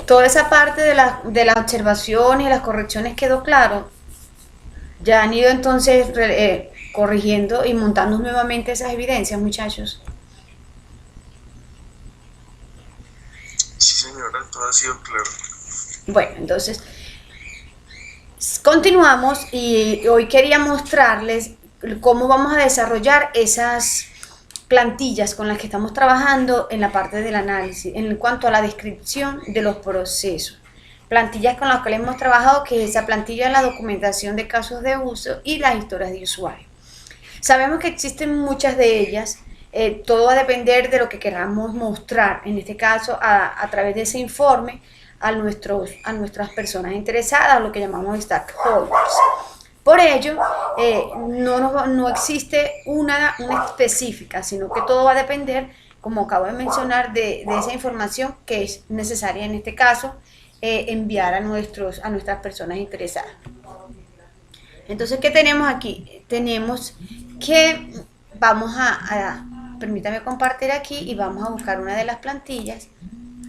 toda esa parte de las observaciones y las correcciones quedó claro. Ya han ido entonces corrigiendo y montando nuevamente esas evidencias, muchachos. Sí, señora, todo ha sido claro. Bueno, entonces continuamos y hoy quería mostrarles cómo vamos a desarrollar esas plantillas con las que estamos trabajando en la parte del análisis, en cuanto a la descripción de los procesos. Plantillas con las que hemos trabajado, que es esa plantilla de la documentación de casos de uso y las historias de usuario. Sabemos que existen muchas de ellas, todo va a depender de lo que queramos mostrar, en este caso a través de ese informe a nuestras personas interesadas, lo que llamamos stakeholders. Por ello, no existe una específica, sino que todo va a depender, como acabo de mencionar, de esa información que es necesaria en este caso enviar a nuestras personas interesadas. Entonces, ¿qué tenemos aquí? Tenemos que permítame compartir aquí y vamos a buscar una de las plantillas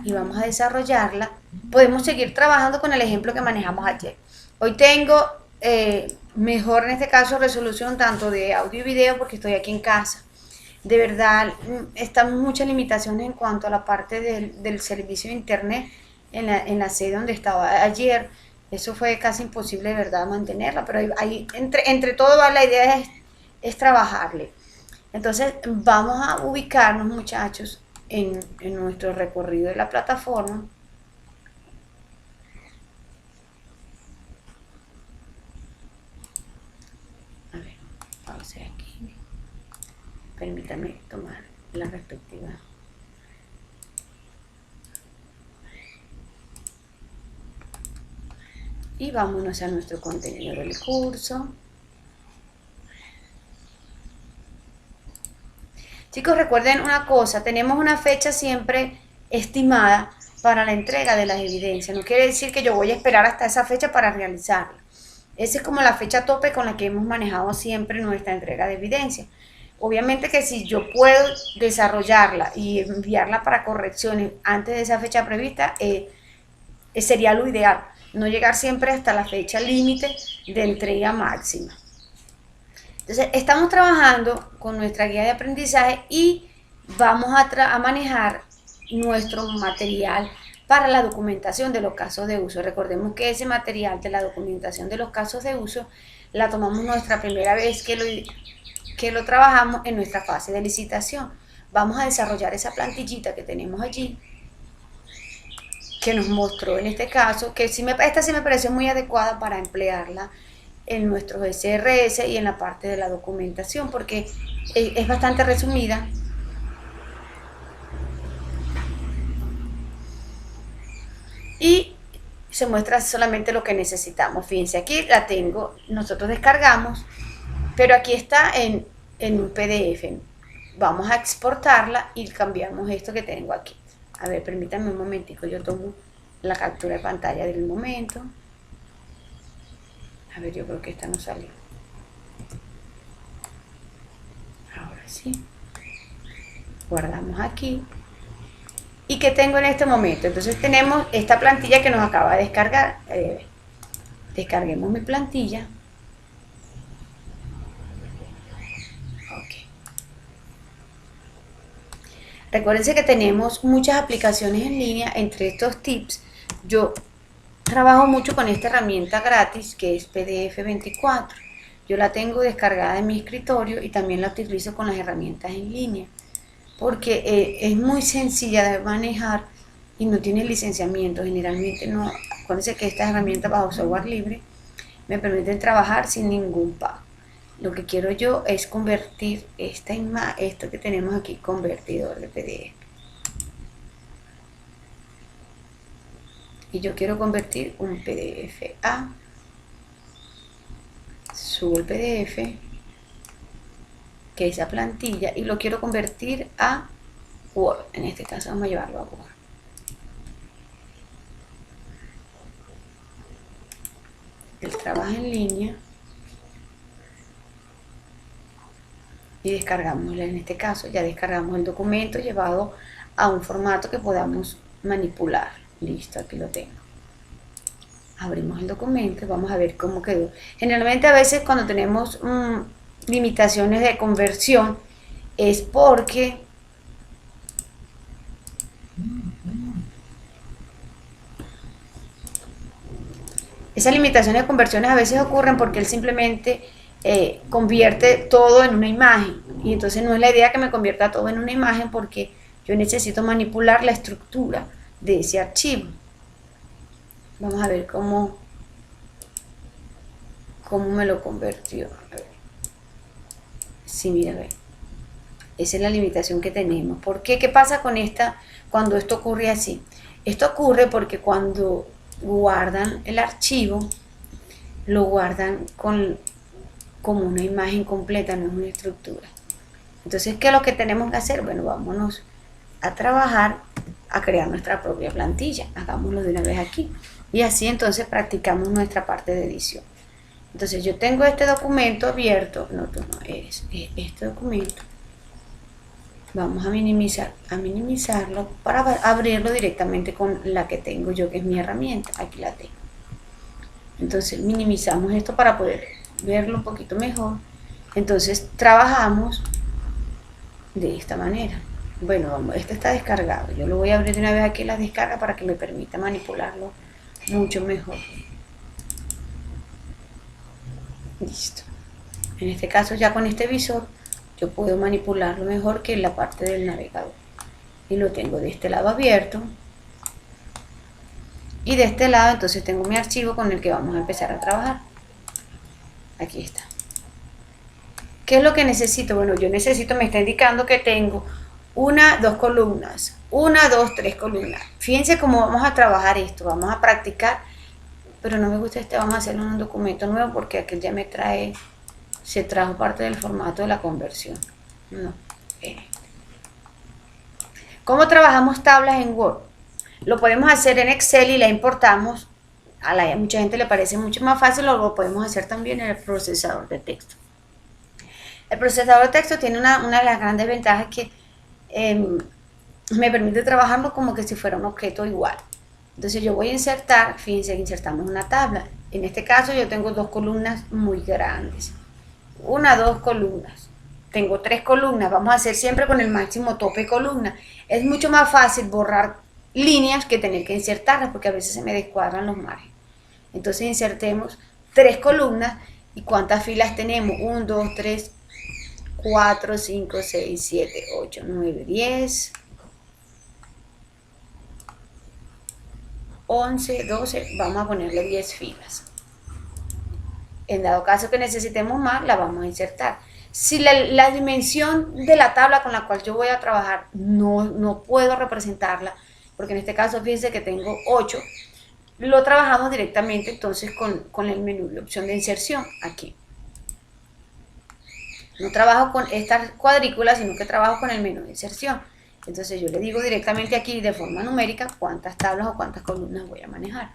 y vamos a desarrollarla. Podemos seguir trabajando con el ejemplo que manejamos ayer. Hoy tengo mejor en este caso resolución tanto de audio y video porque estoy aquí en casa. De verdad, están muchas limitaciones en cuanto a la parte del servicio de internet en la sede donde estaba ayer. Eso fue casi imposible de verdad mantenerla, pero entre todo la idea es trabajarle. Entonces vamos a ubicarnos, muchachos, en nuestro recorrido de la plataforma. A ver, vamos a hacer aquí. Permítanme tomar la respectiva. Y vámonos a nuestro contenido del curso. Chicos, recuerden una cosa, tenemos una fecha siempre estimada para la entrega de las evidencias. No quiere decir que yo voy a esperar hasta esa fecha para realizarla. Esa es como la fecha tope con la que hemos manejado siempre nuestra entrega de evidencia. Obviamente que si yo puedo desarrollarla y enviarla para correcciones antes de esa fecha prevista, sería lo ideal. No llegar siempre hasta la fecha límite de entrega máxima. Entonces, estamos trabajando con nuestra guía de aprendizaje y vamos a manejar nuestro material para la documentación de los casos de uso. Recordemos que ese material de la documentación de los casos de uso la tomamos nuestra primera vez que lo trabajamos en nuestra fase de licitación. Vamos a desarrollar esa plantillita que tenemos allí, que nos mostró en este caso, que esta sí me pareció muy adecuada para emplearla en nuestros SRS y en la parte de la documentación, porque es bastante resumida. Y se muestra solamente lo que necesitamos. Fíjense, aquí la tengo, nosotros descargamos, pero aquí está en un PDF. Vamos a exportarla y cambiamos esto que tengo aquí. A ver, permítanme un momentico, yo tomo la captura de pantalla del momento. A ver, yo creo que esta no salió. Ahora sí. Guardamos aquí. ¿Y qué tengo en este momento? Entonces tenemos esta plantilla que nos acaba de descargar. Descarguemos mi plantilla. Ok. Recuérdense que tenemos muchas aplicaciones en línea. Entre estos tips, yo trabajo mucho con esta herramienta gratis que es PDF 24. Yo la tengo descargada en mi escritorio y también la utilizo con las herramientas en línea, porque es muy sencilla de manejar y no tiene licenciamiento. Generalmente no. Acuérdense que estas herramientas bajo software libre me permiten trabajar sin ningún pago. Lo que quiero yo es convertir esto que tenemos aquí, convertidor de PDF. Y yo quiero convertir un PDF a, subo el PDF, que es esa plantilla, y lo quiero convertir a Word. En este caso vamos a llevarlo a Word. El trabajo en línea y descargamos, en este caso ya descargamos el documento llevado a un formato que podamos manipular. Listo, aquí lo tengo. Abrimos el documento, vamos a ver cómo quedó. Generalmente a veces cuando tenemos limitaciones de conversión es porque esas limitaciones de conversiones a veces ocurren porque él simplemente convierte todo en una imagen. Y entonces no es la idea que me convierta todo en una imagen porque yo necesito manipular la estructura de ese archivo. Vamos a ver cómo me lo convirtió. A ver. Sí, mira, a ver. Esa es la limitación que tenemos. ¿Por qué? ¿Qué pasa con esta cuando esto ocurre así? Esto ocurre porque cuando guardan el archivo, lo guardan como una imagen completa, no es una estructura. Entonces, ¿qué es lo que tenemos que hacer? Bueno, vámonos a trabajar a crear nuestra propia plantilla. Hagámoslo de una vez aquí. Y así entonces practicamos nuestra parte de edición. Entonces yo tengo este documento abierto. No, tú no eres. Este documento. Vamos a minimizarlo para abrirlo directamente con la que tengo yo, que es mi herramienta. Aquí la tengo. Entonces minimizamos esto para poder verlo un poquito mejor. Entonces trabajamos de esta manera. Bueno, vamos, este está descargado. Yo lo voy a abrir de una vez aquí la descarga para que me permita manipularlo mucho mejor. Listo. En este caso ya con este visor yo puedo manipularlo mejor que en la parte del navegador. Y lo tengo de este lado abierto. Y de este lado entonces tengo mi archivo con el que vamos a empezar a trabajar. Aquí está. ¿Qué es lo que necesito? Bueno, yo necesito, me está indicando que tengo 1, 2 columnas, 1, 2, 3 columnas. Fíjense cómo vamos a trabajar esto, vamos a practicar, pero no me gusta vamos a hacerlo en un documento nuevo porque aquel ya se trajo parte del formato de la conversión. No. ¿Cómo trabajamos tablas en Word? Lo podemos hacer en Excel y la importamos. A mucha gente le parece mucho más fácil, o lo podemos hacer también en el procesador de texto. El procesador de texto tiene una de las grandes ventajas que me permite trabajarlo como que si fuera un objeto igual. Entonces yo voy a insertar, fíjense que insertamos una tabla. En este caso yo tengo 2 columnas muy grandes. 1, 2 columnas. Tengo 3 columnas. Vamos a hacer siempre con el máximo tope columna. Es mucho más fácil borrar líneas que tener que insertarlas porque a veces se me descuadran los márgenes. Entonces insertemos 3 columnas. ¿Y cuántas filas tenemos? 1, 2, 3, 4, 5, 6, 7, 8, 9, 10, 11, 12, vamos a ponerle 10 filas. En dado caso que necesitemos más, la vamos a insertar. Si la dimensión de la tabla con la cual yo voy a trabajar no puedo representarla, porque en este caso fíjense que tengo 8, lo trabajamos directamente entonces con el menú de opción de inserción aquí. No trabajo con estas cuadrículas, sino que trabajo con el menú de inserción. Entonces yo le digo directamente aquí de forma numérica cuántas tablas o cuántas columnas voy a manejar.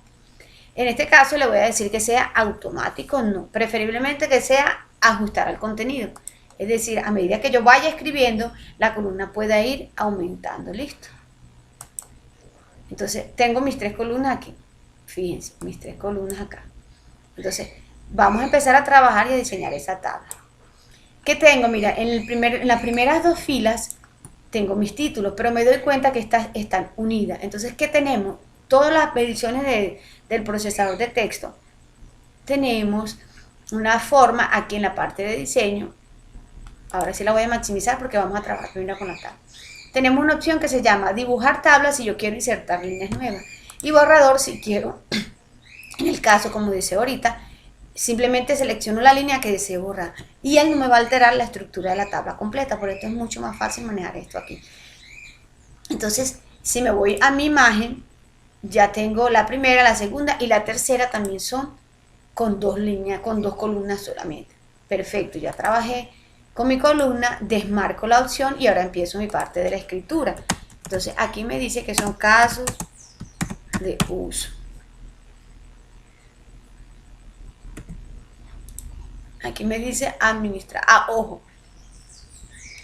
En este caso le voy a decir que sea automático, no, preferiblemente que sea ajustar al contenido. Es decir, a medida que yo vaya escribiendo, la columna pueda ir aumentando, listo. Entonces tengo mis 3 columnas aquí, fíjense, mis 3 columnas acá. Entonces vamos a empezar a trabajar y a diseñar esa tabla. ¿Qué tengo? Mira, en las primeras 2 filas tengo mis títulos, pero me doy cuenta que estas están unidas. Entonces, ¿qué tenemos? Todas las mediciones del procesador de texto. Tenemos una forma aquí en la parte de diseño. Ahora sí la voy a maximizar porque vamos a trabajar primero con la tabla. Tenemos una opción que se llama dibujar tablas si yo quiero insertar líneas nuevas. Y borrador si quiero, en el caso como dice ahorita, simplemente selecciono la línea que deseo borrar y él no me va a alterar la estructura de la tabla completa, por esto es mucho más fácil manejar esto aquí. Entonces, si me voy a mi imagen, ya tengo la primera, la segunda y la tercera también son con 2 líneas, con 2 columnas solamente. Perfecto, ya trabajé con mi columna, desmarco la opción y ahora empiezo mi parte de la escritura. Entonces, aquí me dice que son casos de uso. Aquí me dice administrar. Ojo.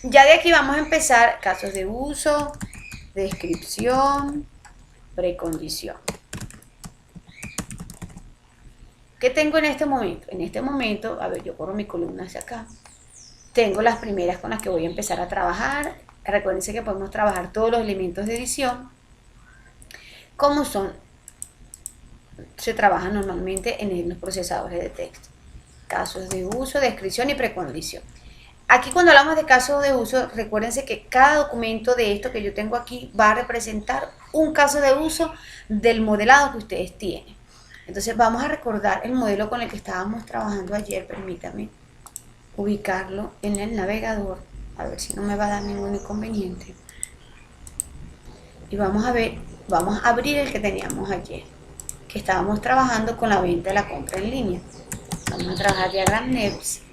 Ya de aquí vamos a empezar casos de uso, descripción, precondición. ¿Qué tengo en este momento? En este momento, a ver, yo corro mi columna hacia acá. Tengo las primeras con las que voy a empezar a trabajar. Recuérdense que podemos trabajar todos los elementos de edición. ¿Cómo son? Se trabajan normalmente en los procesadores de texto. Casos de uso, descripción y precondición. Aquí cuando hablamos de casos de uso, recuérdense que cada documento de esto que yo tengo aquí va a representar un caso de uso del modelado que ustedes tienen. Entonces vamos a recordar el modelo con el que estábamos trabajando ayer. Permítame ubicarlo en el navegador, a ver si no me va a dar ningún inconveniente. Y vamos a ver, vamos a abrir el que teníamos ayer, que estábamos trabajando con la venta y la compra en línea. Vamos a trabajar Diagram Next.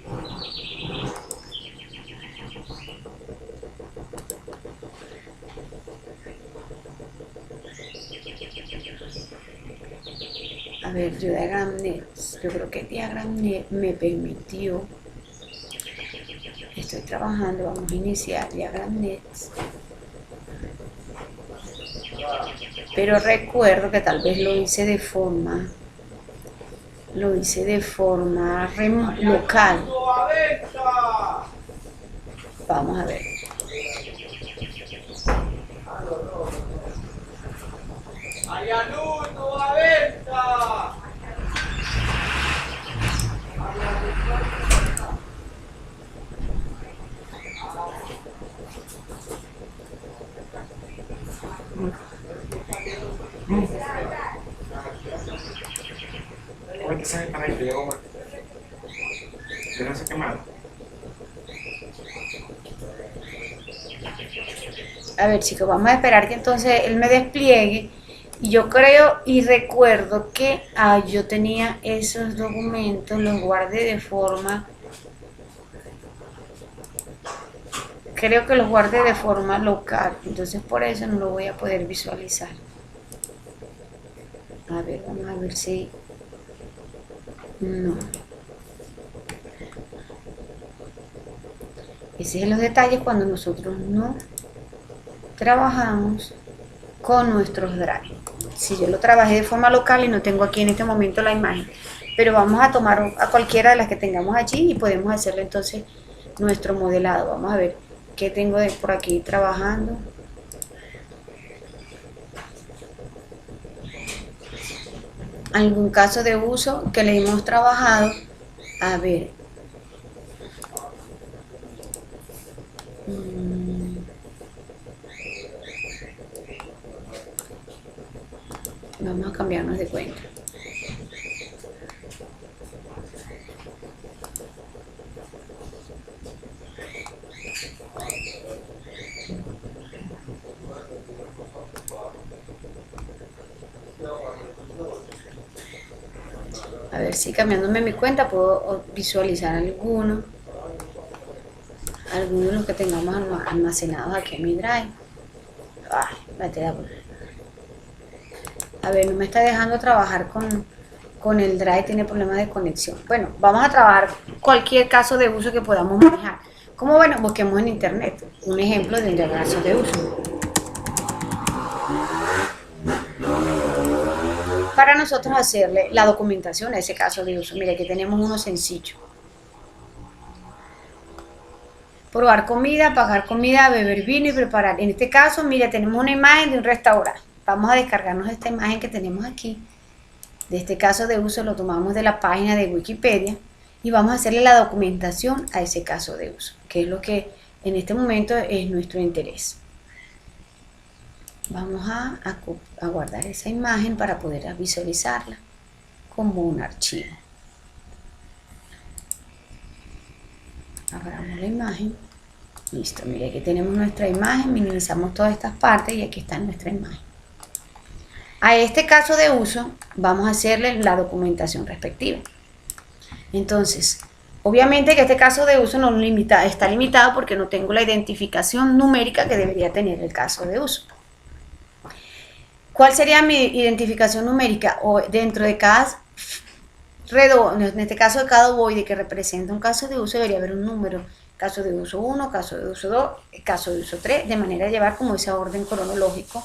A ver, yo Diagram Next, yo creo que Diagram Next me permitió. Estoy trabajando, vamos a iniciar Diagram Next. Pero recuerdo que tal vez lo hice de forma local. Vamos a ver. ¿Cómo se para el video? ¿No se quemado? A ver, chicos, vamos a esperar que entonces él me despliegue. Y yo creo y recuerdo que yo tenía esos documentos, los guardé de forma... Creo que los guardé de forma local, entonces por eso no lo voy a poder visualizar. A ver, vamos a ver si... No. Esos son los detalles cuando nosotros no trabajamos con nuestros drive. Si yo lo trabajé de forma local y no tengo aquí en este momento la imagen, pero vamos a tomar a cualquiera de las que tengamos allí y podemos hacerle entonces nuestro modelado. Vamos a ver qué tengo por aquí trabajando. Algún caso de uso que le hemos trabajado. A ver. Vamos a cambiarnos de cuenta. A ver si cambiándome mi cuenta puedo visualizar alguno de los que tengamos almacenados aquí en mi drive. A ver, no me está dejando trabajar con el drive, tiene problemas de conexión. Bueno, vamos a trabajar cualquier caso de uso que podamos manejar. Como bueno, busquemos en internet un ejemplo de un caso de uso. Para nosotros hacerle la documentación a ese caso de uso. Mire, aquí tenemos uno sencillo. Probar comida, pagar comida, beber vino y preparar. En este caso, mire, tenemos una imagen de un restaurante. Vamos a descargarnos esta imagen que tenemos aquí. De este caso de uso lo tomamos de la página de Wikipedia y vamos a hacerle la documentación a ese caso de uso, que es lo que en este momento es nuestro interés. Vamos a guardar esa imagen para poder visualizarla como un archivo. Agarramos la imagen. Listo, mire, aquí tenemos nuestra imagen, minimizamos todas estas partes y aquí está nuestra imagen. A este caso de uso vamos a hacerle la documentación respectiva. Entonces, obviamente que este caso de uso no está limitado porque no tengo la identificación numérica que debería tener el caso de uso. ¿Cuál sería mi identificación numérica? O dentro de cada redondo, en este caso de cada ovoide que representa un caso de uso, debería haber un número. Caso de uso 1, caso de uso 2, caso de uso 3, de manera de llevar como ese orden cronológico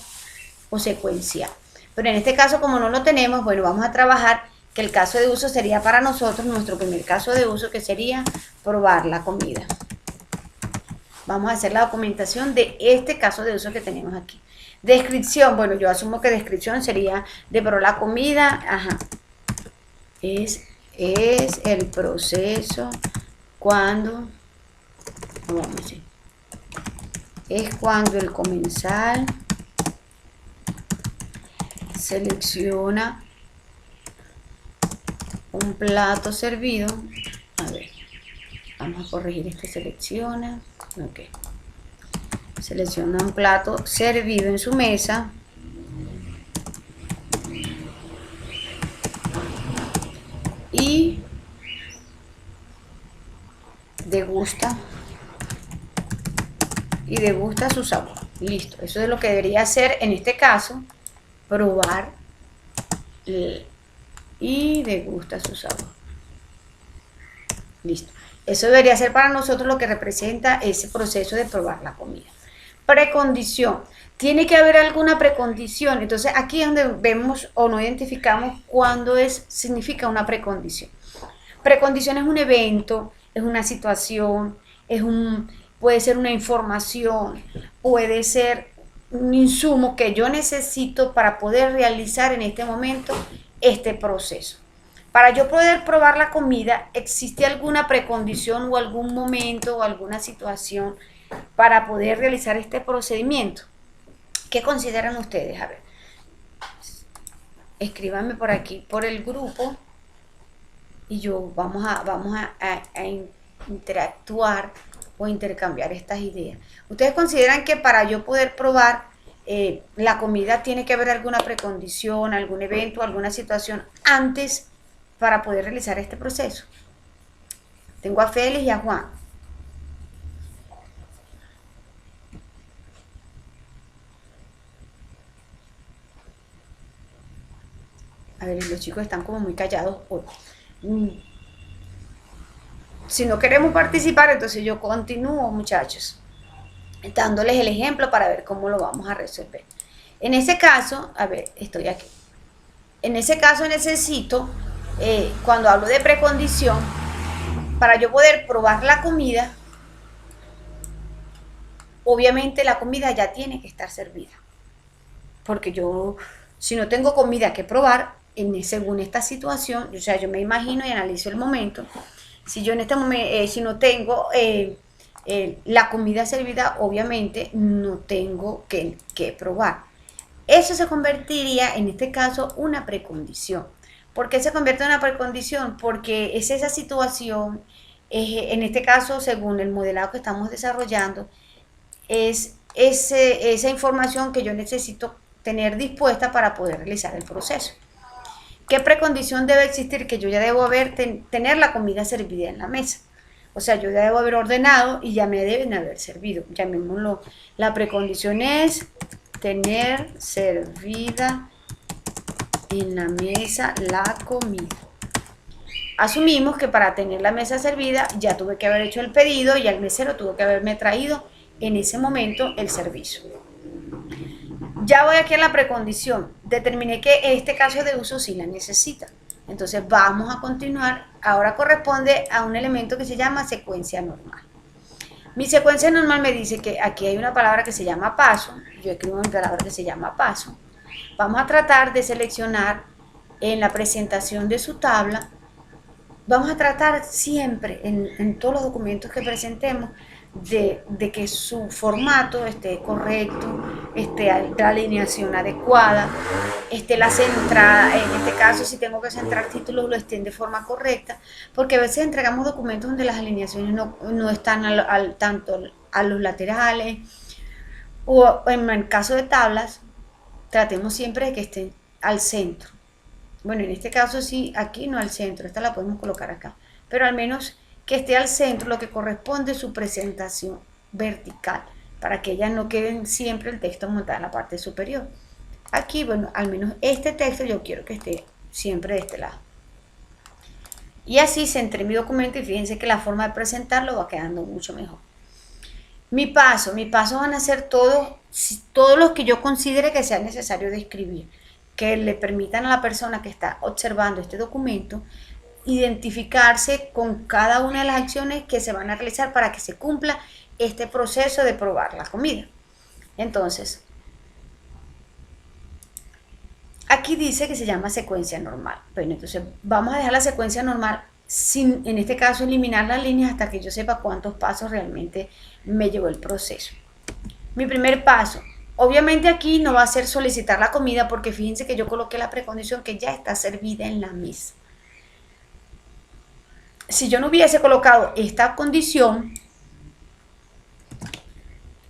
o secuencial. Pero en este caso, como no lo tenemos, bueno, vamos a trabajar que el caso de uso sería para nosotros, nuestro primer caso de uso, que sería probar la comida. Vamos a hacer la documentación de este caso de uso que tenemos aquí. Descripción, bueno, yo asumo que descripción sería de probar la comida, ajá. Es el proceso cuando, vamos a decir, es cuando el comensal selecciona un plato servido. A ver, vamos a corregir este selecciona. Ok. Selecciona un plato servido en su mesa. Y degusta su sabor. Listo, eso es lo que debería hacer en este caso, probar y degusta su sabor. Listo, eso debería ser para nosotros lo que representa ese proceso de probar la comida. Precondición, tiene que haber alguna precondición. Entonces aquí es donde vemos o no identificamos cuándo significa una precondición. Precondición es un evento, es una situación, puede ser una información, puede ser un insumo que yo necesito para poder realizar en este momento este proceso. Para yo poder probar la comida, ¿existe alguna precondición o algún momento o alguna situación para poder realizar este procedimiento? ¿Qué consideran ustedes? A ver, escríbanme por aquí, por el grupo, y yo vamos a interactuar o intercambiar estas ideas. ¿Ustedes consideran que para yo poder probar la comida tiene que haber alguna precondición, algún evento, alguna situación antes para poder realizar este proceso? Tengo a Félix y a Juan. A ver, los chicos están como muy callados hoy. Si no queremos participar, entonces yo continúo, muchachos, dándoles el ejemplo para ver cómo lo vamos a resolver. En ese caso, a ver, estoy aquí. En ese caso necesito, cuando hablo de precondición, para yo poder probar la comida, obviamente la comida ya tiene que estar servida. Porque yo, si no tengo comida que probar, según esta situación, o sea, yo me imagino y analizo el momento. Si yo en este momento, si no tengo la comida servida, obviamente no tengo que probar. Eso se convertiría, en este caso, una precondición. ¿Por qué se convierte en una precondición? Porque es esa situación, en este caso, según el modelado que estamos desarrollando, es esa información que yo necesito tener dispuesta para poder realizar el proceso. ¿Qué precondición debe existir? Que yo ya debo tener la comida servida en la mesa. O sea, yo ya debo haber ordenado y ya me deben haber servido. Llamémoslo. La precondición es tener servida en la mesa la comida. Asumimos que para tener la mesa servida ya tuve que haber hecho el pedido y el mesero tuvo que haberme traído en ese momento el servicio. Ya voy aquí a la precondición. Determiné que este caso de uso sí la necesita. Entonces vamos a continuar. Ahora corresponde a un elemento que se llama secuencia normal. Mi secuencia normal me dice que aquí hay una palabra que se llama paso. Yo escribo una palabra que se llama paso. Vamos a tratar de seleccionar en la presentación de su tabla. Vamos a tratar siempre en todos los documentos que presentemos de que su formato esté correcto, esté la alineación adecuada, esté la centrada. En este caso, si tengo que centrar títulos, lo estén de forma correcta, porque a veces entregamos documentos donde las alineaciones no están tanto a los laterales, o en el caso de tablas, tratemos siempre de que estén al centro. Bueno, en este caso sí, aquí no al centro, esta la podemos colocar acá, pero al menos que esté al centro lo que corresponde a su presentación vertical, para que ellas no queden siempre el texto montado en la parte superior. Aquí, bueno, al menos este texto yo quiero que esté siempre de este lado. Y así centré mi documento y fíjense que la forma de presentarlo va quedando mucho mejor. Mis pasos van a ser todos los que yo considere que sea necesario de escribir. que le permitan a la persona que está observando este documento identificarse con cada una de las acciones que se van a realizar para que se cumpla este proceso de probar la comida. Entonces, aquí dice que se llama secuencia normal. Bueno, entonces vamos a dejar la secuencia normal sin, en este caso, eliminar las líneas hasta que yo sepa cuántos pasos realmente me llevó el proceso. Mi primer paso, obviamente aquí no va a ser solicitar la comida porque fíjense que yo coloqué la precondición que ya está servida en la mesa. Si yo no hubiese colocado esta condición,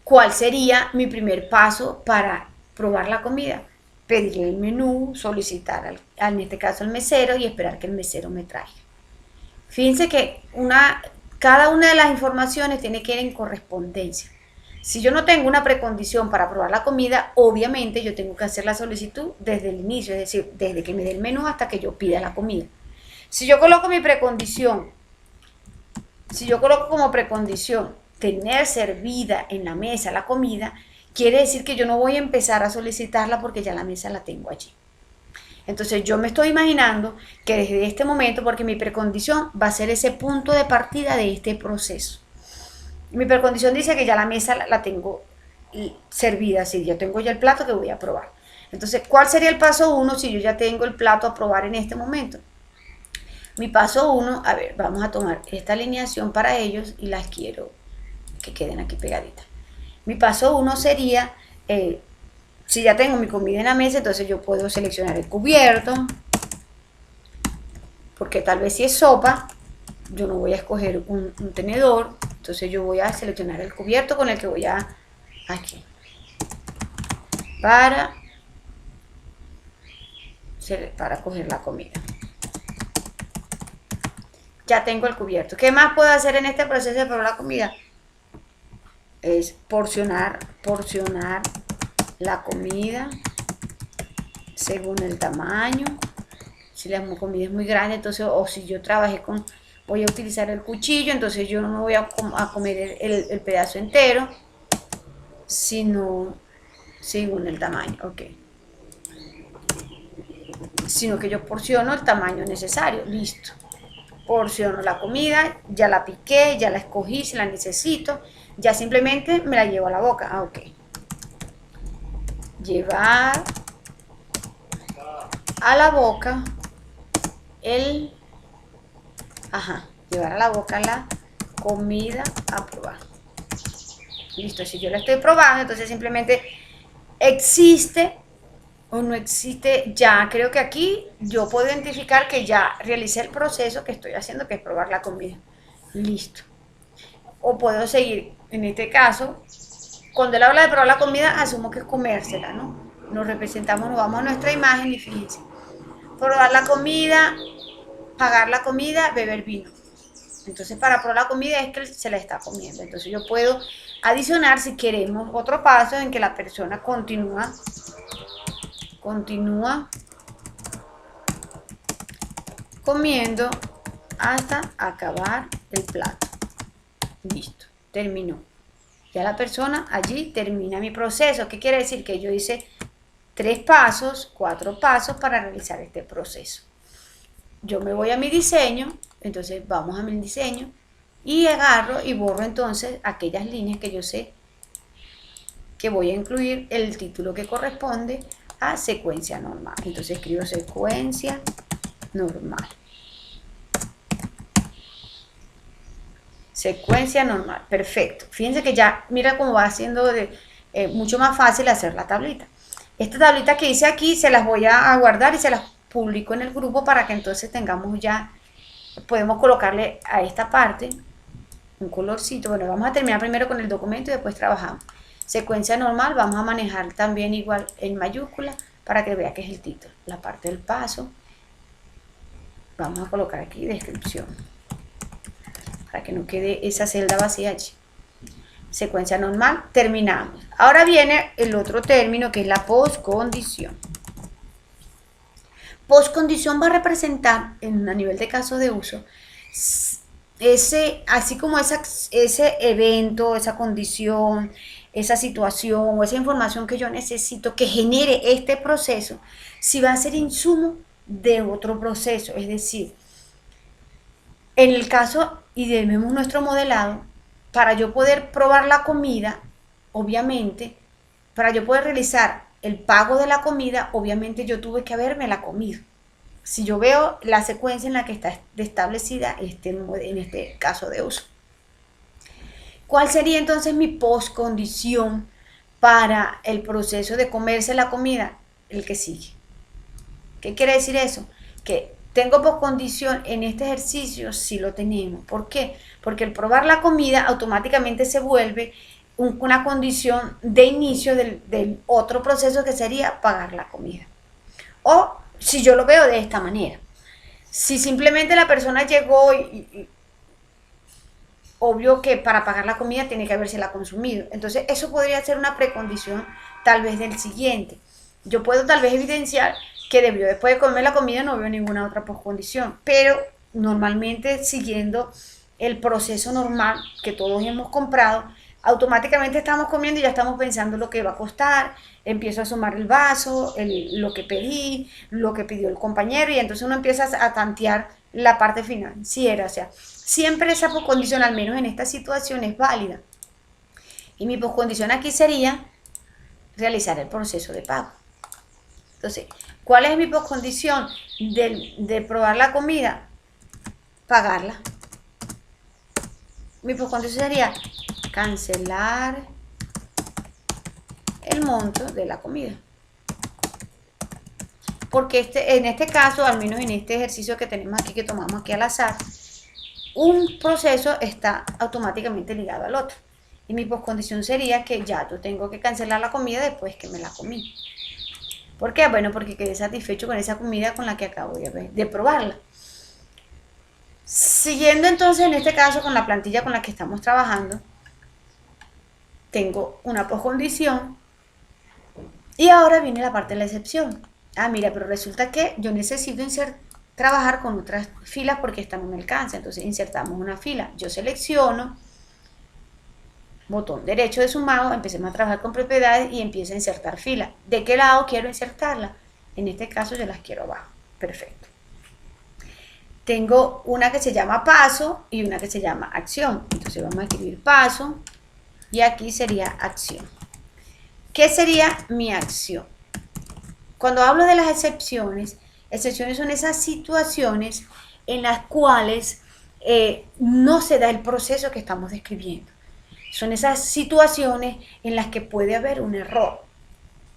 ¿cuál sería mi primer paso para probar la comida? Pedir el menú, solicitar en este caso al mesero y esperar que el mesero me traiga. Fíjense que cada una de las informaciones tiene que ir en correspondencia. Si yo no tengo una precondición para probar la comida, obviamente yo tengo que hacer la solicitud desde el inicio, es decir, desde que me dé el menú hasta que yo pida la comida. Si yo coloco mi precondición, si yo coloco como precondición tener servida en la mesa la comida, quiere decir que yo no voy a empezar a solicitarla porque ya la mesa la tengo allí. Entonces yo me estoy imaginando que desde este momento, porque mi precondición va a ser ese punto de partida de este proceso. Mi precondición dice que ya la mesa la tengo servida, así yo tengo ya el plato que voy a probar. Entonces, ¿cuál sería el paso 1 si yo ya tengo el plato a probar en este momento? Mi paso 1, a ver, vamos a tomar esta alineación para ellos y las quiero que queden aquí pegaditas. Mi paso 1 sería, si ya tengo mi comida en la mesa, entonces yo puedo seleccionar el cubierto, porque tal vez si es sopa, yo no voy a escoger un tenedor, entonces yo voy a seleccionar el cubierto con el que voy a, aquí, para coger la comida. Ya tengo el cubierto. ¿Qué más puedo hacer en este proceso de probar la comida? Es porcionar la comida según el tamaño. Si la comida es muy grande, entonces, o si yo trabajé voy a utilizar el cuchillo, entonces yo no me voy a comer el pedazo entero, sino según el tamaño, ok. Sino que yo porciono el tamaño necesario, listo. Porciono la comida, ya la piqué, ya la escogí, si la necesito, ya simplemente me la llevo a la boca. Ok. Llevar a la boca llevar a la boca la comida a probar. Listo, si yo la estoy probando, entonces simplemente existe o no existe, ya creo que aquí yo puedo identificar que ya realicé el proceso que estoy haciendo, que es probar la comida. Listo. O puedo seguir, en este caso, cuando él habla de probar la comida, asumo que es comérsela, ¿no? Nos representamos, nos vamos a nuestra imagen y fíjense. Probar la comida, pagar la comida, beber vino. Entonces, para probar la comida es que se la está comiendo. Entonces, yo puedo adicionar, si queremos, otro paso en que la persona continúa comiendo hasta acabar el plato. Listo, terminó. Ya la persona allí termina mi proceso. ¿Qué quiere decir? Que yo hice 4 pasos para realizar este proceso. Yo me voy a mi diseño, entonces vamos a mi diseño y agarro y borro entonces aquellas líneas que yo sé que voy a incluir el título que corresponde a secuencia normal. Entonces escribo secuencia normal. Secuencia normal, perfecto. Fíjense que ya, mira cómo va haciendo mucho más fácil hacer la tablita. Esta tablita que hice aquí se las voy a guardar y se las publico en el grupo para que entonces tengamos ya, podemos colocarle a esta parte un colorcito. Bueno, vamos a terminar primero con el documento y después trabajamos. Secuencia normal, vamos a manejar también igual en mayúscula para que vea que es el título. La parte del paso, vamos a colocar aquí descripción, para que no quede esa celda vacía allí. Secuencia normal, terminamos. Ahora viene el otro término que es la postcondición. Postcondición va a representar, a nivel de caso de uso, así como ese evento, esa condición, esa situación o esa información que yo necesito que genere este proceso, si va a ser insumo de otro proceso. Es decir, en el caso, y vemos nuestro modelado, para yo poder probar la comida, obviamente, para yo poder realizar el pago de la comida, obviamente yo tuve que haberme la comido. Si yo veo la secuencia en la que está establecida en este caso de uso. ¿Cuál sería entonces mi postcondición para el proceso de comerse la comida? El que sigue. ¿Qué quiere decir eso? Que tengo postcondición en este ejercicio, sí lo tenemos. ¿Por qué? Porque el probar la comida automáticamente se vuelve una condición de inicio del otro proceso que sería pagar la comida. O si yo lo veo de esta manera. Si simplemente la persona llegó obvio que para pagar la comida tiene que habérsela consumido. Entonces eso podría ser una precondición tal vez del siguiente. Yo puedo tal vez evidenciar que debió después de comer la comida no veo ninguna otra postcondición, pero normalmente siguiendo el proceso normal que todos hemos comprado, automáticamente estamos comiendo y ya estamos pensando lo que va a costar, empiezo a sumar el vaso, lo que pedí, lo que pidió el compañero, y entonces uno empieza a tantear la parte financiera. O sea, siempre esa postcondición, al menos en esta situación, es válida. Y mi postcondición aquí sería realizar el proceso de pago. Entonces, ¿cuál es mi postcondición de probar la comida? Pagarla. Mi postcondición sería cancelar el monto de la comida. Porque en este caso, al menos en este ejercicio que tenemos aquí, que tomamos aquí al azar, un proceso está automáticamente ligado al otro. Y mi postcondición sería que ya yo tengo que cancelar la comida después que me la comí. ¿Por qué? Bueno, porque quedé satisfecho con esa comida con la que acabo de probarla. Siguiendo entonces en este caso con la plantilla con la que estamos trabajando, tengo una postcondición y ahora viene la parte de la excepción. Ah, mira, pero resulta que yo necesito trabajar con otras filas porque esta no me alcanza. Entonces insertamos una fila. Yo selecciono, botón derecho de sumado, empecemos a trabajar con propiedades y empiezo a insertar fila. ¿De qué lado quiero insertarla? En este caso yo las quiero abajo. Perfecto. Tengo una que se llama paso y una que se llama acción. Entonces vamos a escribir paso y aquí sería acción. ¿Qué sería mi acción? Cuando hablo de las excepciones son esas situaciones en las cuales no se da el proceso que estamos describiendo. Son esas situaciones en las que puede haber un error.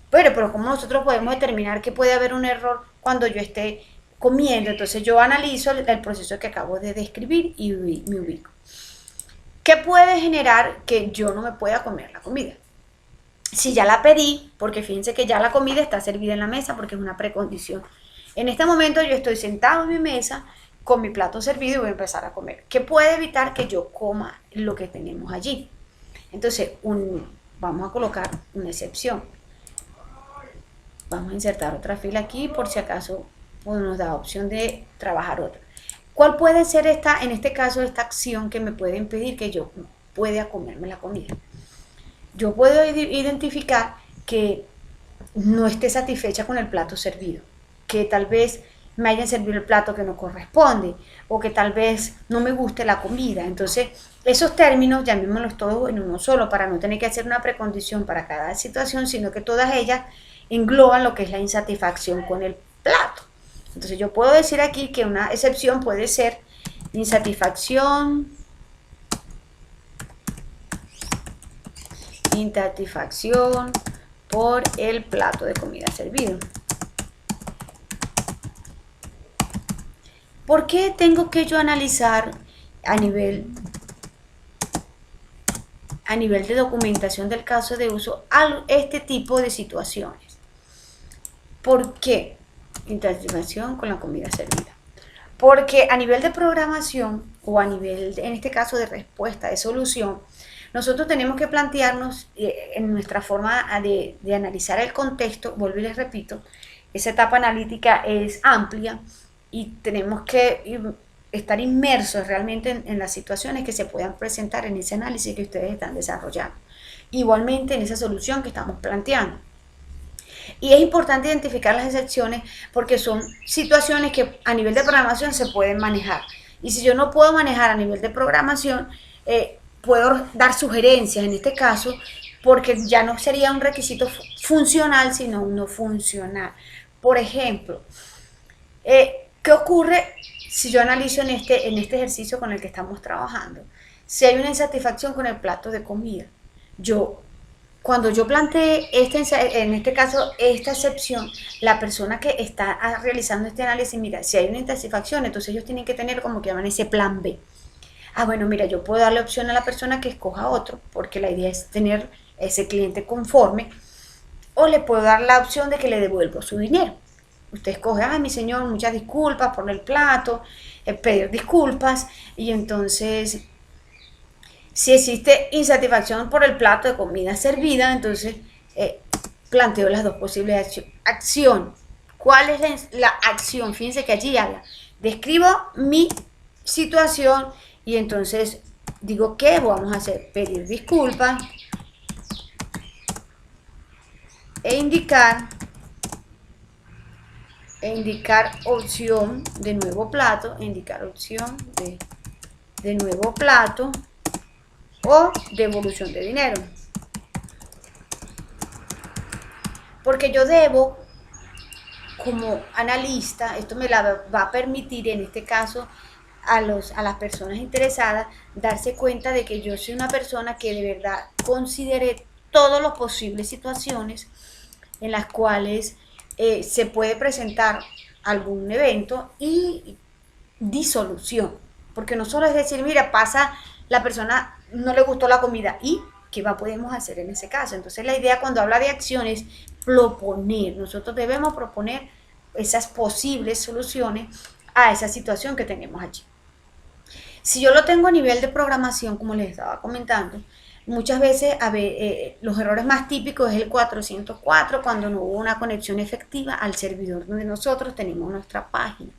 Pero ¿cómo nosotros podemos determinar que puede haber un error cuando yo esté comiendo? Entonces yo analizo el proceso que acabo de describir y me ubico. ¿Qué puede generar que yo no me pueda comer la comida? Si ya la pedí, porque fíjense que ya la comida está servida en la mesa porque es una precondición. En este momento yo estoy sentado en mi mesa con mi plato servido y voy a empezar a comer. ¿Qué puede evitar que yo coma lo que tenemos allí? Entonces, vamos a colocar una excepción. Vamos a insertar otra fila aquí por si acaso nos da opción de trabajar otra. ¿Cuál puede ser en este caso, esta acción que me puede impedir que yo pueda comerme la comida? Yo puedo identificar que no esté satisfecha con el plato servido, que tal vez me hayan servido el plato que no corresponde, o que tal vez no me guste la comida. Entonces, esos términos llamémoslos todos en uno solo, para no tener que hacer una precondición para cada situación, sino que todas ellas engloban lo que es la insatisfacción con el plato. Entonces, yo puedo decir aquí que una excepción puede ser insatisfacción por el plato de comida servido. ¿Por qué tengo que yo analizar a nivel de documentación del caso de uso este tipo de situaciones? ¿Por qué insatisfacción con la comida servida? Porque a nivel de programación o a nivel, en este caso, de respuesta, de solución, nosotros tenemos que plantearnos en nuestra forma de analizar el contexto. Vuelvo y les repito, esa etapa analítica es amplia y tenemos que estar inmersos realmente en las situaciones que se puedan presentar en ese análisis que ustedes están desarrollando. igualmente en esa solución que estamos planteando. Y es importante identificar las excepciones porque son situaciones que a nivel de programación se pueden manejar. Y si yo no puedo manejar a nivel de programación, puedo dar sugerencias en este caso, porque ya no sería un requisito funcional, sino un no funcional. Por ejemplo, ¿qué ocurre si yo analizo en este ejercicio con el que estamos trabajando? Si hay una insatisfacción con el plato de comida, cuando yo planteé en este caso esta excepción, la persona que está realizando este análisis, mira, si hay una insatisfacción, entonces ellos tienen que tener como que llaman ese plan B. Bueno, mira, yo puedo darle opción a la persona que escoja otro, porque la idea es tener ese cliente conforme, o le puedo dar la opción de que le devuelvo su dinero. Usted escoge, mi señor, muchas disculpas por el plato, pedir disculpas, y entonces, si existe insatisfacción por el plato de comida servida, entonces planteo las dos posibles acciones. ¿Cuál es la acción? Fíjense que allí habla. Describo mi situación y entonces digo, ¿qué vamos a hacer? Pedir disculpas e indicar opción de nuevo plato, indicar opción de nuevo plato o devolución de dinero. Porque yo debo, como analista, esto me la va a permitir en este caso a las personas interesadas darse cuenta de que yo soy una persona que de verdad considere todas las posibles situaciones en las cuales se puede presentar algún evento y disolución, porque no solo es decir, mira, pasa, la persona no le gustó la comida y ¿qué podemos hacer en ese caso? Entonces la idea cuando habla de acciones, proponer, nosotros debemos proponer esas posibles soluciones a esa situación que tenemos allí. Si yo lo tengo a nivel de programación, como les estaba comentando, muchas veces los errores más típicos es el 404, cuando no hubo una conexión efectiva al servidor donde nosotros tenemos nuestra página.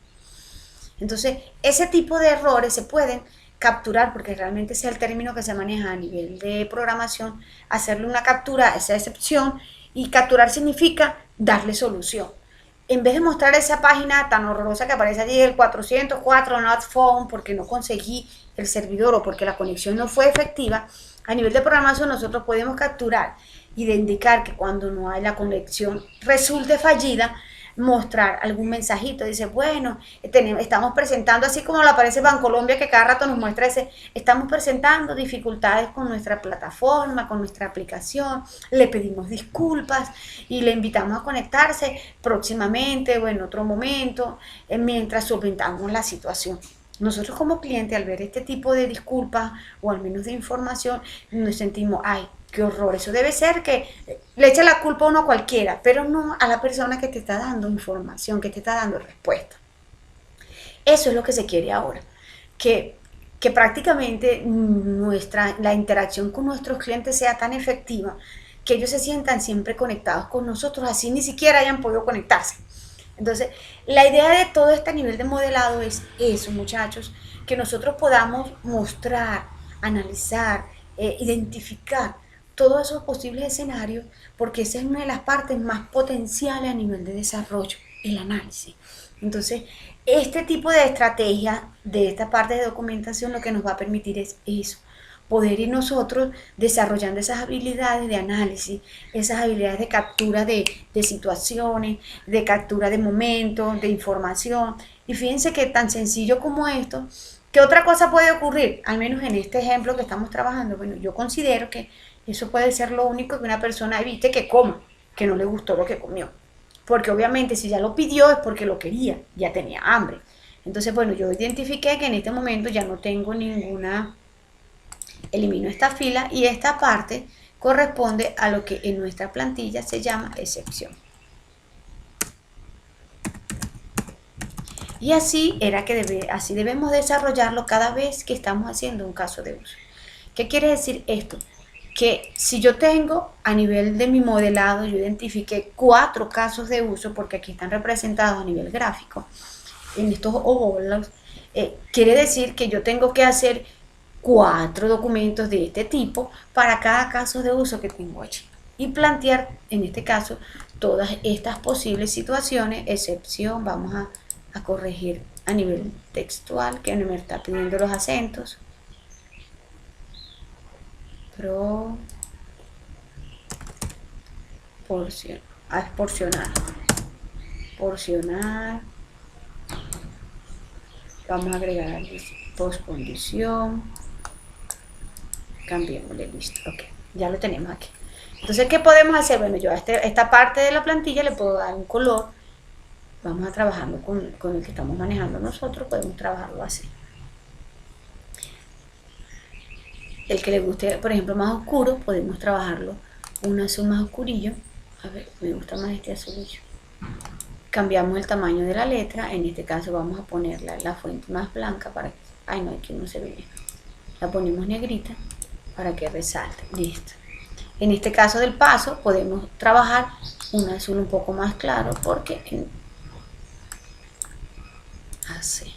Entonces, ese tipo de errores se pueden capturar, porque realmente ese es el término que se maneja a nivel de programación, hacerle una captura a esa excepción, y capturar significa darle solución. En vez de mostrar esa página tan horrorosa que aparece allí, el 404 not found, porque no conseguí el servidor o porque la conexión no fue efectiva, a nivel de programación nosotros podemos capturar y de indicar que cuando no hay la conexión resulte fallida, mostrar algún mensajito, dice, bueno, estamos presentando, así como lo aparece Bancolombia, que cada rato nos muestra estamos presentando dificultades con nuestra plataforma, con nuestra aplicación, le pedimos disculpas y le invitamos a conectarse próximamente o en otro momento, mientras solventamos la situación. Nosotros como cliente, al ver este tipo de disculpas o al menos de información, nos sentimos, qué horror, eso debe ser que le echa la culpa a uno cualquiera, pero no a la persona que te está dando información, que te está dando respuesta. Eso es lo que se quiere ahora, que prácticamente la interacción con nuestros clientes sea tan efectiva, que ellos se sientan siempre conectados con nosotros, así ni siquiera hayan podido conectarse. Entonces, la idea de todo este nivel de modelado es eso, muchachos, que nosotros podamos mostrar, analizar, identificar todos esos posibles escenarios, porque esa es una de las partes más potenciales a nivel de desarrollo, el análisis. Entonces, este tipo de estrategia de esta parte de documentación lo que nos va a permitir es eso, poder ir nosotros desarrollando esas habilidades de análisis, esas habilidades de captura de situaciones, de captura de momentos, de información. Y fíjense que tan sencillo como esto, ¿qué otra cosa puede ocurrir? Al menos en este ejemplo que estamos trabajando, bueno, yo considero que eso puede ser lo único que una persona evite que coma, que no le gustó lo que comió. Porque obviamente si ya lo pidió es porque lo quería, ya tenía hambre. Entonces, bueno, yo identifiqué que en este momento ya no tengo ninguna, elimino esta fila y esta parte corresponde a lo que en nuestra plantilla se llama excepción. Y así así debemos desarrollarlo cada vez que estamos haciendo un caso de uso. ¿Qué quiere decir esto? Que si yo tengo a nivel de mi modelado, yo identifiqué 4 casos de uso, porque aquí están representados a nivel gráfico, en estos óvalos, quiere decir que yo tengo que hacer 4 documentos de este tipo para cada caso de uso que tengo allí. Y plantear, en este caso, todas estas posibles situaciones, excepción, vamos a corregir a nivel textual, que me está pidiendo los acentos. Porcionar. Vamos a agregar postcondición. Cambiémosle, listo. Ok, ya lo tenemos aquí. Entonces, ¿qué podemos hacer? Bueno, yo a esta parte de la plantilla le puedo dar un color. Vamos a trabajarlo con el que estamos manejando nosotros. Podemos trabajarlo así. El que le guste, por ejemplo, más oscuro, podemos trabajarlo un azul más oscurillo. A ver, me gusta más este azulillo. Cambiamos el tamaño de la letra. En este caso vamos a ponerla la fuente más blanca para que... Ay, no, aquí no se ve bien. La ponemos negrita para que resalte. Listo. En este caso del paso podemos trabajar un azul un poco más claro porque así.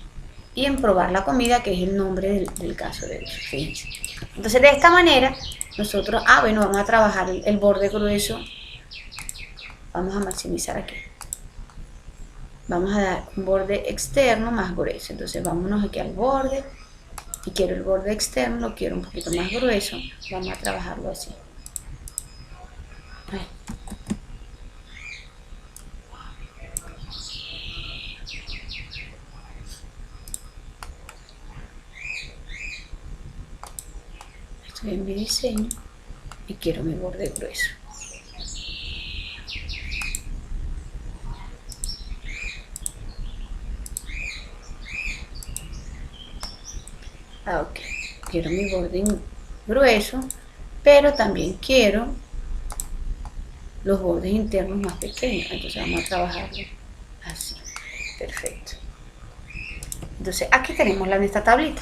Y en probar la comida, que es el nombre del caso de uso. Fíjense. Entonces de esta manera nosotros, bueno, vamos a trabajar el borde grueso. Vamos a maximizar aquí. Vamos a dar un borde externo más grueso. Entonces vámonos aquí al borde. Y quiero el borde externo, lo quiero un poquito más grueso. Vamos a trabajarlo así. Ahí. Estoy en mi diseño y quiero mi borde grueso. Ok, quiero mi borde grueso, pero también quiero los bordes internos más pequeños. Entonces vamos a trabajarlo así. Perfecto. Entonces aquí tenemos esta tablita.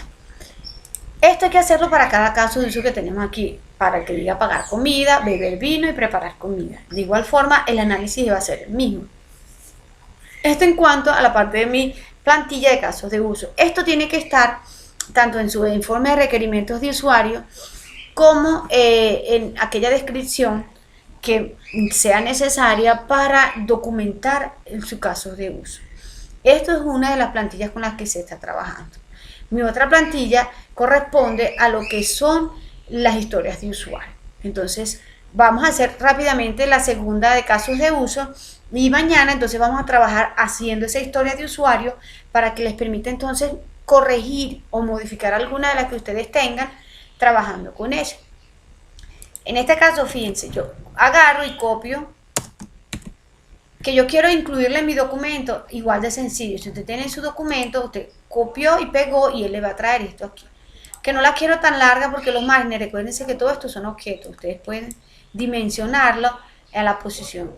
Esto hay que hacerlo para cada caso de uso que tenemos aquí, para el que diga pagar comida, beber vino y preparar comida. De igual forma, el análisis va a ser el mismo. Esto en cuanto a la parte de mi plantilla de casos de uso. Esto tiene que estar tanto en su informe de requerimientos de usuario como en aquella descripción que sea necesaria para documentar su caso de uso. Esto es una de las plantillas con las que se está trabajando. Mi otra plantilla corresponde a lo que son las historias de usuario. Entonces, vamos a hacer rápidamente la segunda de casos de uso y mañana entonces vamos a trabajar haciendo esa historia de usuario para que les permita entonces corregir o modificar alguna de las que ustedes tengan trabajando con ella. En este caso, fíjense, yo agarro y copio que yo quiero incluirle en mi documento, igual de sencillo. Si usted tiene su documento, usted copió y pegó y él le va a traer esto aquí. Que no la quiero tan larga porque los márgenes, recuérdense que todo esto son objetos. Ustedes pueden dimensionarlo a la posición,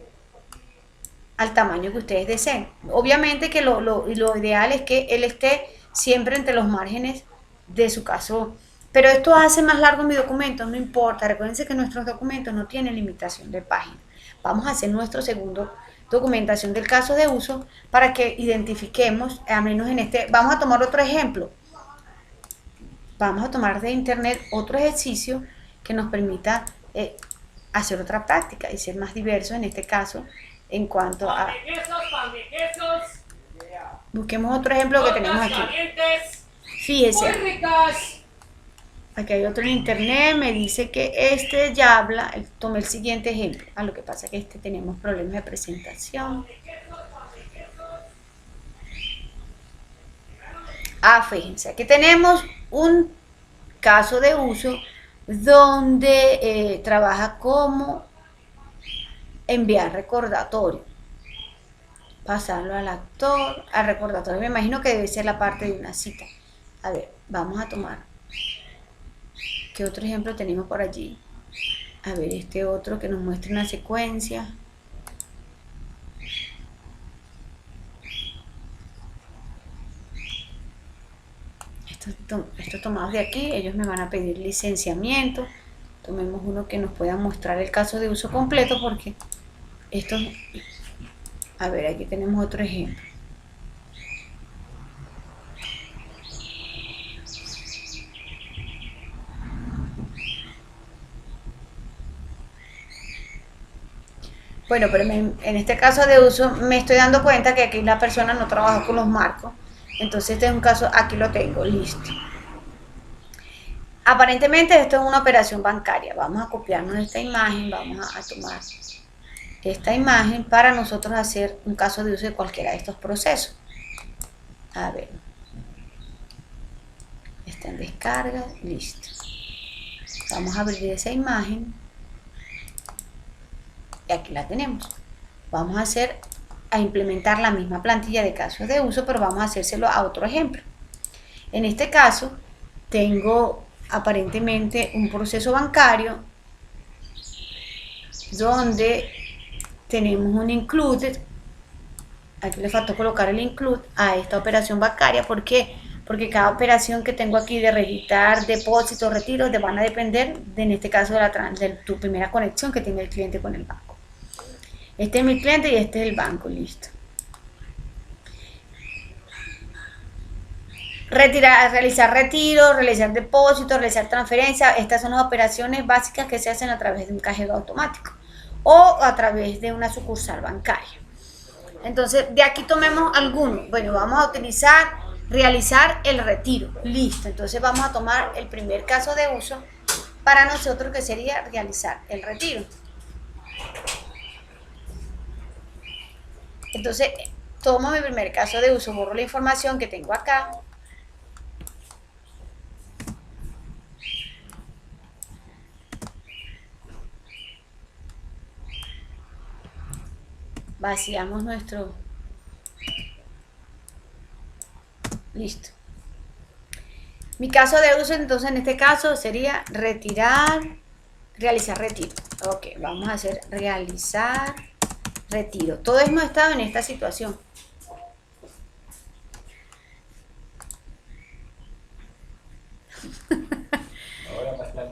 al tamaño que ustedes deseen. Obviamente que lo ideal es que él esté siempre entre los márgenes de su caso. Pero esto hace más largo mi documento, no importa. Recuérdense que nuestros documentos no tienen limitación de página. Vamos a hacer nuestro segundo documentación del caso de uso para que identifiquemos, al menos en este, vamos a tomar otro ejemplo. Vamos a tomar de internet otro ejercicio que nos permita hacer otra práctica y ser más diverso en este caso en cuanto a... Busquemos otro ejemplo que tenemos aquí. Fíjese. Aquí hay otro en internet, me dice que este ya habla, tomé el siguiente ejemplo. Lo que pasa es que tenemos problemas de presentación. Fíjense, aquí tenemos un caso de uso donde trabaja como enviar recordatorio. Pasarlo al actor, al recordatorio. Me imagino que debe ser la parte de una cita. A ver, vamos a tomar. ¿Qué otro ejemplo tenemos por allí? A ver, este otro que nos muestra una secuencia. Estos tomados de aquí, ellos me van a pedir licenciamiento. Tomemos uno que nos pueda mostrar el caso de uso completo porque esto... A ver, aquí tenemos otro ejemplo. Bueno, pero en este caso de uso me estoy dando cuenta que aquí la persona no trabajó con los marcos. Entonces este es un caso, aquí lo tengo, listo. Aparentemente esto es una operación bancaria. Vamos a copiarnos esta imagen, vamos a tomar esta imagen para nosotros hacer un caso de uso de cualquiera de estos procesos. A ver, está en descarga, listo. Vamos a abrir esa imagen y aquí la tenemos. Vamos a implementar la misma plantilla de casos de uso, pero vamos a hacérselo a otro ejemplo. En este caso tengo aparentemente un proceso bancario donde tenemos un included. Aquí le faltó colocar el include a esta operación bancaria. ¿Por qué? Porque cada operación que tengo aquí de registrar depósitos, retiros, van a depender, en este caso, de tu primera conexión que tenga el cliente con el banco. Este es mi cliente y este es el banco, listo. Realizar retiros, realizar depósitos, realizar transferencias. Estas son las operaciones básicas que se hacen a través de un cajero automático o a través de una sucursal bancaria. Entonces, de aquí tomemos algunos. Bueno, vamos a realizar el retiro. Listo. Entonces vamos a tomar el primer caso de uso para nosotros, que sería realizar el retiro. Entonces, tomo mi primer caso de uso, borro la información que tengo acá. Vaciamos nuestro... Listo. Mi caso de uso, entonces, en este caso sería realizar retiro. Ok, vamos a hacer realizar retiro. Todos hemos estado en esta situación.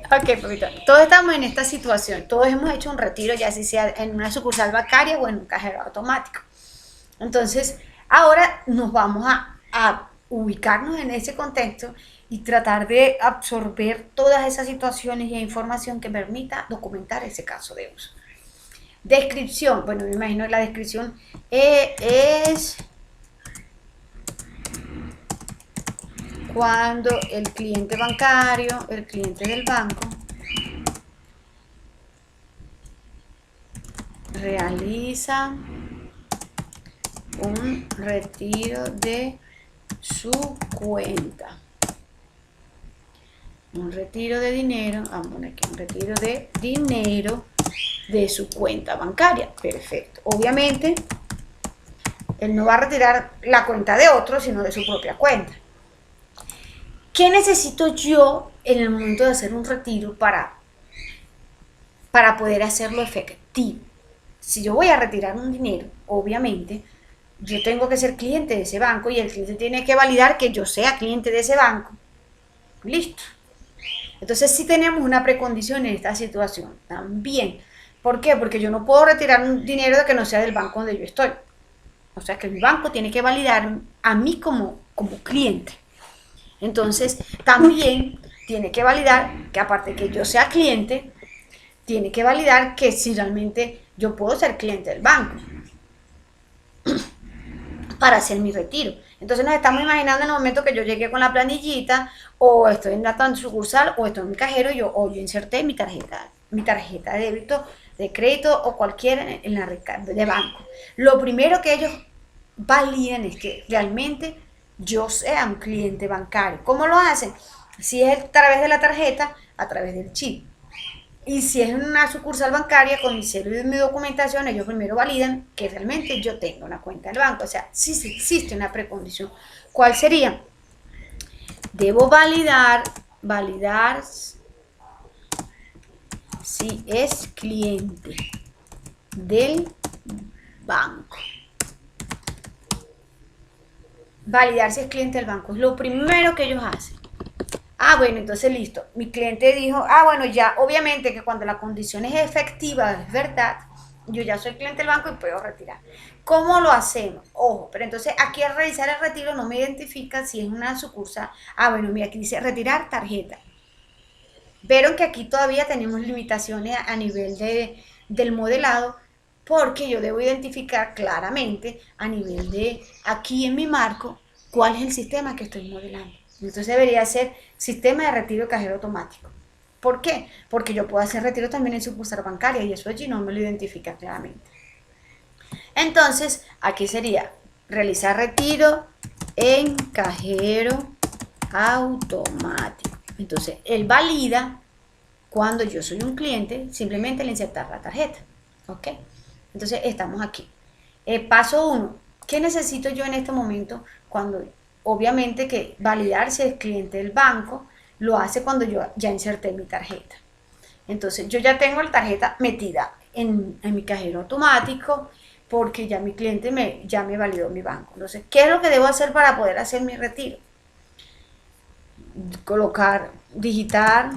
Ok, papito. Todos estamos en esta situación. Todos hemos hecho un retiro, ya sea en una sucursal bancaria o en un cajero automático. Entonces, ahora nos vamos a ubicarnos en ese contexto y tratar de absorber todas esas situaciones y información que permita documentar ese caso de uso. Descripción. Bueno, me imagino que la descripción es cuando el cliente bancario, el cliente del banco, realiza un retiro de su cuenta. Un retiro de dinero, vamos a poner aquí un retiro de dinero de su cuenta bancaria. Perfecto. Obviamente, él no va a retirar la cuenta de otro, sino de su propia cuenta. ¿Qué necesito yo en el momento de hacer un retiro para poder hacerlo efectivo? Si yo voy a retirar un dinero, obviamente, yo tengo que ser cliente de ese banco y el cliente tiene que validar que yo sea cliente de ese banco. Listo. Entonces sí tenemos una precondición en esta situación también. ¿Por qué? Porque yo no puedo retirar un dinero de que no sea del banco donde yo estoy. O sea que mi banco tiene que validar a mí como cliente. Entonces también tiene que validar que, aparte de que yo sea cliente, tiene que validar que si realmente yo puedo ser cliente del banco para hacer mi retiro. Entonces nos estamos imaginando en el momento que yo llegué con la planillita, o estoy en la sucursal, o estoy en mi cajero, yo inserté mi tarjeta de débito, de crédito o cualquiera en la de banco. Lo primero que ellos validan es que realmente yo sea un cliente bancario. ¿Cómo lo hacen? Si es a través de la tarjeta, a través del chip. Y si es una sucursal bancaria, con mi cédula y mi documentación, ellos primero validan que realmente yo tengo una cuenta del banco. O sea, sí existe una precondición. ¿Cuál sería? Debo validar si es cliente del banco. Validar si es cliente del banco. Es lo primero que ellos hacen. Ah, bueno, entonces listo. Mi cliente dijo, bueno, ya, obviamente que cuando la condición es efectiva, es verdad, yo ya soy cliente del banco y puedo retirar. ¿Cómo lo hacemos? Ojo, pero entonces aquí al realizar el retiro no me identifica si es una sucursal. Bueno, mira, aquí dice retirar tarjeta. Vieron que aquí todavía tenemos limitaciones a nivel del modelado, porque yo debo identificar claramente a nivel de aquí en mi marco cuál es el sistema que estoy modelando. Entonces debería ser sistema de retiro de cajero automático. ¿Por qué? Porque yo puedo hacer retiro también en sucursal bancaria y eso allí no me lo identifica claramente. Entonces, aquí sería realizar retiro en cajero automático. Entonces, él valida cuando yo soy un cliente, simplemente al insertar la tarjeta. ¿Ok? Entonces, estamos aquí. Paso 1. ¿Qué necesito yo en este momento? Cuando, obviamente, que validar si es cliente del banco, lo hace cuando yo ya inserté mi tarjeta. Entonces, yo ya tengo la tarjeta metida en mi cajero automático, porque ya mi cliente ya me validó mi banco. Entonces, ¿qué es lo que debo hacer para poder hacer mi retiro? Digitar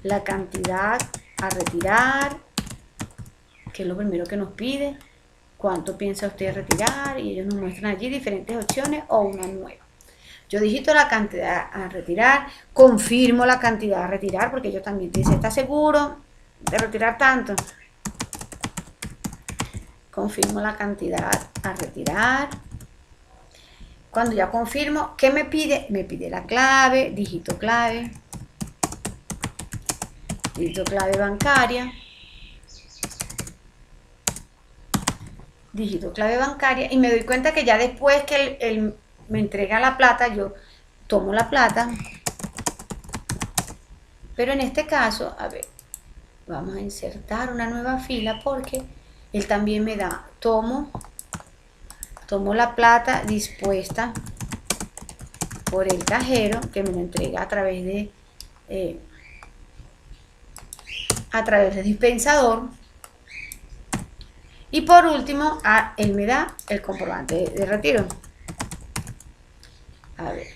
la cantidad a retirar, que es lo primero que nos pide, cuánto piensa usted retirar, y ellos nos muestran allí diferentes opciones o una nueva. Yo digito la cantidad a retirar, confirmo la cantidad a retirar, porque ellos también te dicen, ¿estás seguro de retirar tanto? Confirmo la cantidad a retirar. Cuando ya confirmo, ¿qué me pide? Me pide la clave, dígito clave bancaria, dígito clave bancaria, y me doy cuenta que ya después que él me entrega la plata, yo tomo la plata, pero en este caso, a ver, vamos a insertar una nueva fila porque él también me da, tomo la plata dispuesta por el cajero que me lo entrega a través de dispensador, y por último él me da el comprobante de retiro. A ver,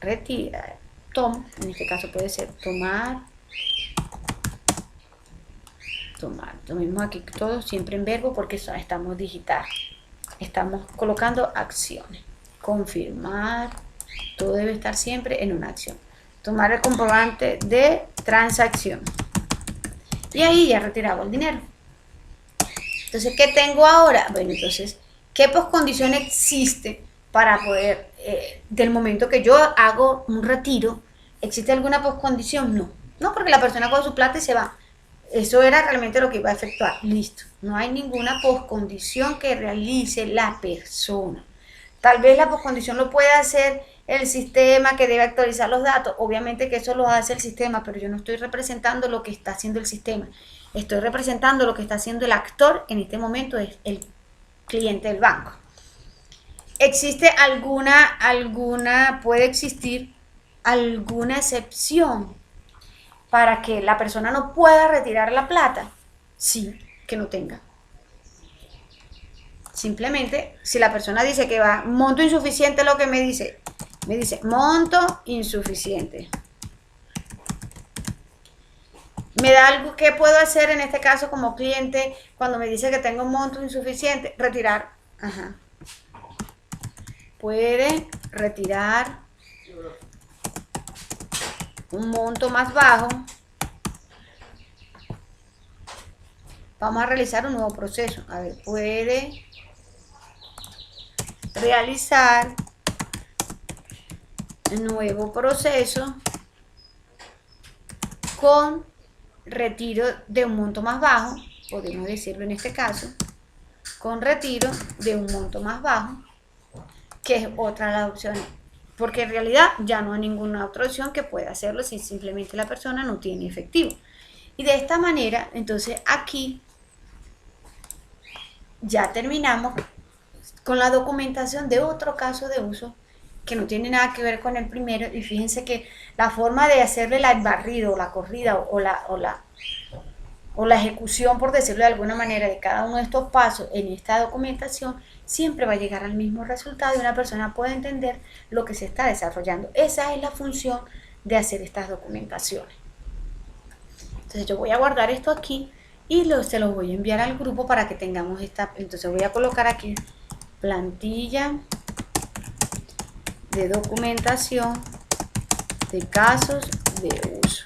retira, tomo, en este caso puede ser tomar, tomemos aquí todo siempre en verbo porque estamos digitando, estamos colocando acciones, confirmar, todo debe estar siempre en una acción, tomar el comprobante de transacción, y ahí ya retiramos el dinero. Entonces, ¿qué tengo ahora? Bueno, entonces, ¿qué poscondición existe para poder, del momento que yo hago un retiro, ¿existe alguna poscondición? No, porque la persona coge su plata y se va. Eso era realmente lo que iba a efectuar. Listo. No hay ninguna poscondición que realice la persona. Tal vez la poscondición lo puede hacer el sistema que debe actualizar los datos. Obviamente que eso lo hace el sistema, pero yo no estoy representando lo que está haciendo el sistema. Estoy representando lo que está haciendo el actor, en este momento es el cliente del banco. ¿Existe puede existir alguna excepción para que la persona no pueda retirar la plata? Sí, que no tenga. Simplemente, si la persona dice que va monto insuficiente, lo que me dice monto insuficiente. Me da algo que puedo hacer en este caso como cliente cuando me dice que tengo un monto insuficiente, retirar. Ajá. Puede retirar un monto más bajo. Vamos a realizar un nuevo proceso. A ver, puede realizar un nuevo proceso con retiro de un monto más bajo, podemos decirlo en este caso, con retiro de un monto más bajo, que es otra de las opciones, porque en realidad ya no hay ninguna otra opción que pueda hacerlo si simplemente la persona no tiene efectivo. Y de esta manera, entonces aquí ya terminamos con la documentación de otro caso de uso que no tiene nada que ver con el primero, y fíjense que la forma de hacerle el barrido, la corrida o la ejecución, por decirlo de alguna manera, de cada uno de estos pasos en esta documentación, siempre va a llegar al mismo resultado y una persona puede entender lo que se está desarrollando. Esa es la función de hacer estas documentaciones. Entonces yo voy a guardar esto aquí y se los voy a enviar al grupo para que tengamos esta. Entonces voy a colocar aquí plantilla de documentación de casos de uso.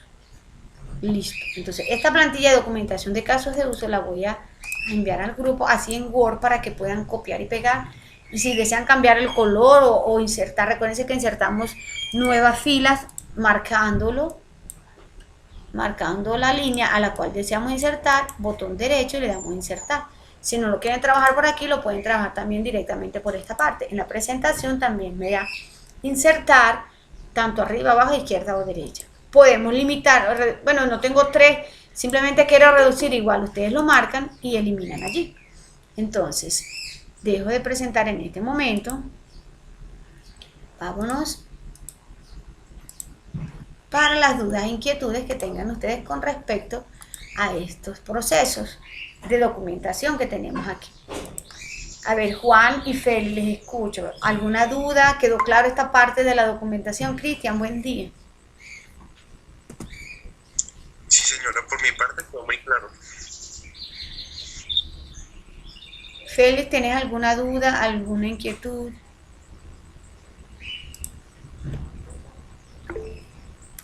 Listo. Entonces, esta plantilla de documentación de casos de uso la voy a enviar al grupo así en Word para que puedan copiar y pegar. Y si desean cambiar el color o insertar, recuérdense que insertamos nuevas filas marcando la línea a la cual deseamos insertar, botón derecho y le damos a insertar. Si no lo quieren trabajar por aquí, lo pueden trabajar también directamente por esta parte. En la presentación también me da insertar tanto arriba, abajo, izquierda o derecha. Podemos limitar, bueno, no tengo 3, simplemente quiero reducir, igual ustedes lo marcan y eliminan allí. Entonces, dejo de presentar en este momento. Vámonos para las dudas e inquietudes que tengan ustedes con respecto a estos procesos de documentación que tenemos aquí. A ver, Juan y Feli, les escucho. ¿Alguna duda? ¿Quedó claro esta parte de la documentación? Cristian, buen día. Sí, señora, por mi parte quedó muy claro. Félix, ¿tienes alguna duda, alguna inquietud?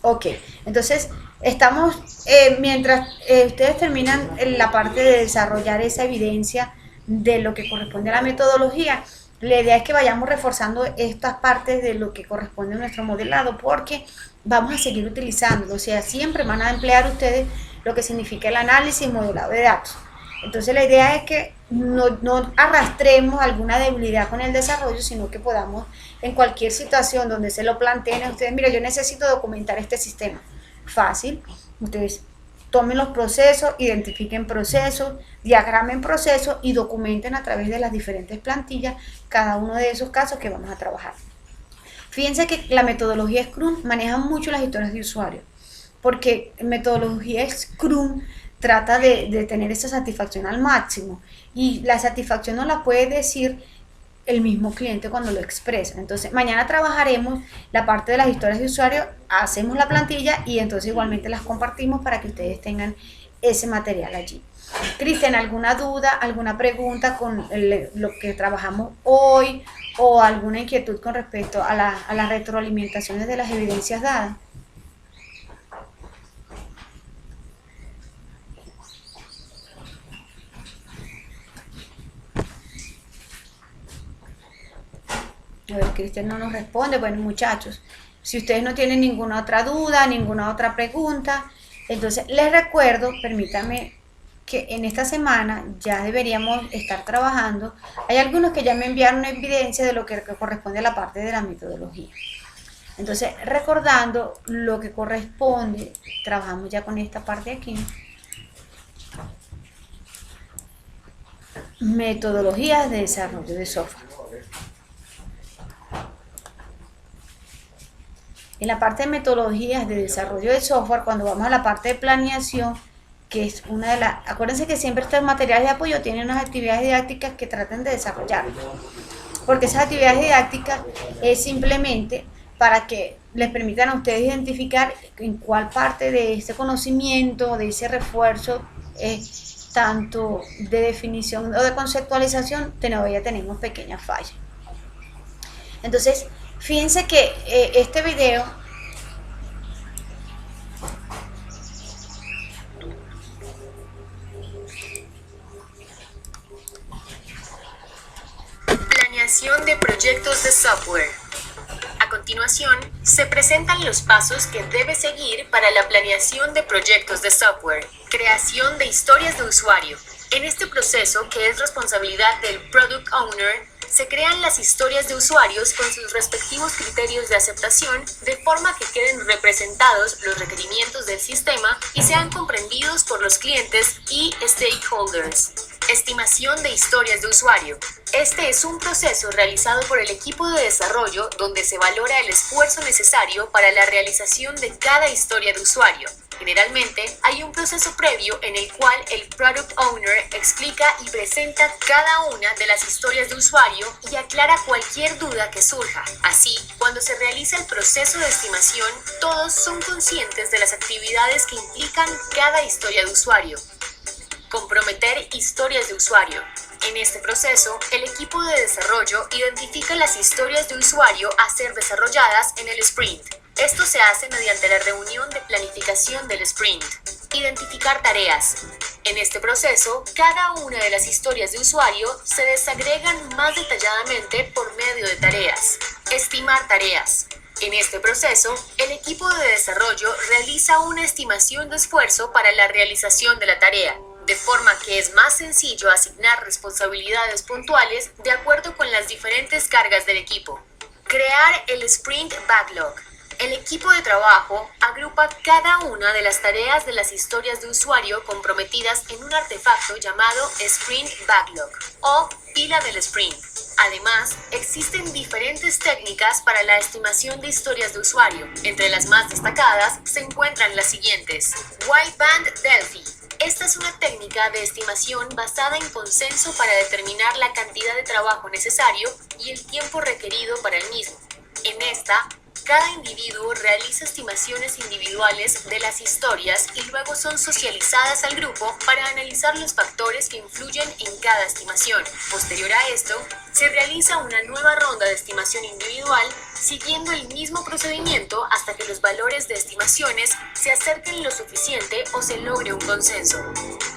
Ok, entonces estamos, mientras ustedes terminan en la parte de desarrollar esa evidencia de lo que corresponde a la metodología, la idea es que vayamos reforzando estas partes de lo que corresponde a nuestro modelado, porque vamos a seguir utilizándolo, o sea, siempre van a emplear ustedes lo que significa el análisis y modelado de datos. Entonces la idea es que no arrastremos alguna debilidad con el desarrollo, sino que podamos, en cualquier situación donde se lo planteen a ustedes, mira, yo necesito documentar este sistema. Fácil, ustedes tomen los procesos, identifiquen procesos, diagramen procesos y documenten a través de las diferentes plantillas cada uno de esos casos que vamos a trabajar. Fíjense que la metodología Scrum maneja mucho las historias de usuario, porque metodología Scrum trata de tener esa satisfacción al máximo, y la satisfacción nos la puede decir el mismo cliente cuando lo expresa. Entonces mañana trabajaremos la parte de las historias de usuario, hacemos la plantilla y entonces igualmente las compartimos para que ustedes tengan ese material allí. Cristian, ¿alguna duda, alguna pregunta con lo que trabajamos hoy o alguna inquietud con respecto a las retroalimentaciones de las evidencias dadas? A ver, Cristian no nos responde. Bueno, muchachos, si ustedes no tienen ninguna otra duda, ninguna otra pregunta, entonces les recuerdo, permítanme, que en esta semana ya deberíamos estar trabajando. Hay algunos que ya me enviaron evidencia de lo que corresponde a la parte de la metodología. Entonces, recordando lo que corresponde, trabajamos ya con esta parte de aquí. Metodologías de desarrollo de software. En la parte de metodologías de desarrollo de software, cuando vamos a la parte de planeación, que es una de las... Acuérdense que siempre estos materiales de apoyo tienen unas actividades didácticas que traten de desarrollar. Porque esas actividades didácticas es simplemente para que les permitan a ustedes identificar en cuál parte de ese conocimiento, de ese refuerzo, tanto de definición o de conceptualización, todavía tenemos pequeñas fallas. Entonces, fíjense que este video Planeación de proyectos de software. A continuación, se presentan los pasos que debe seguir para la planeación de proyectos de software. Creación de historias de usuario. En este proceso, que es responsabilidad del Product Owner, se crean las historias de usuarios con sus respectivos criterios de aceptación, de forma que queden representados los requerimientos del sistema y sean comprendidos por los clientes y stakeholders. Estimación de historias de usuario. Este es un proceso realizado por el equipo de desarrollo donde se valora el esfuerzo necesario para la realización de cada historia de usuario. Generalmente, hay un proceso previo en el cual el Product Owner explica y presenta cada una de las historias de usuario y aclara cualquier duda que surja. Así, cuando se realiza el proceso de estimación, todos son conscientes de las actividades que implican cada historia de usuario. Comprometer historias de usuario. En este proceso, el equipo de desarrollo identifica las historias de usuario a ser desarrolladas en el sprint. Esto se hace mediante la reunión de planificación del sprint. Identificar tareas. En este proceso, cada una de las historias de usuario se desagregan más detalladamente por medio de tareas. Estimar tareas. En este proceso, el equipo de desarrollo realiza una estimación de esfuerzo para la realización de la tarea, de forma que es más sencillo asignar responsabilidades puntuales de acuerdo con las diferentes cargas del equipo. Crear el Sprint Backlog. El equipo de trabajo agrupa cada una de las tareas de las historias de usuario comprometidas en un artefacto llamado Sprint Backlog o pila del sprint. Además, existen diferentes técnicas para la estimación de historias de usuario. Entre las más destacadas se encuentran las siguientes. Wideband Delphi. Esta es una técnica de estimación basada en consenso para determinar la cantidad de trabajo necesario y el tiempo requerido para el mismo. En esta, cada individuo realiza estimaciones individuales de las historias y luego son socializadas al grupo para analizar los factores que influyen en cada estimación. Posterior a esto, se realiza una nueva ronda de estimación individual siguiendo el mismo procedimiento hasta que los valores de estimaciones se acerquen lo suficiente o se logre un consenso.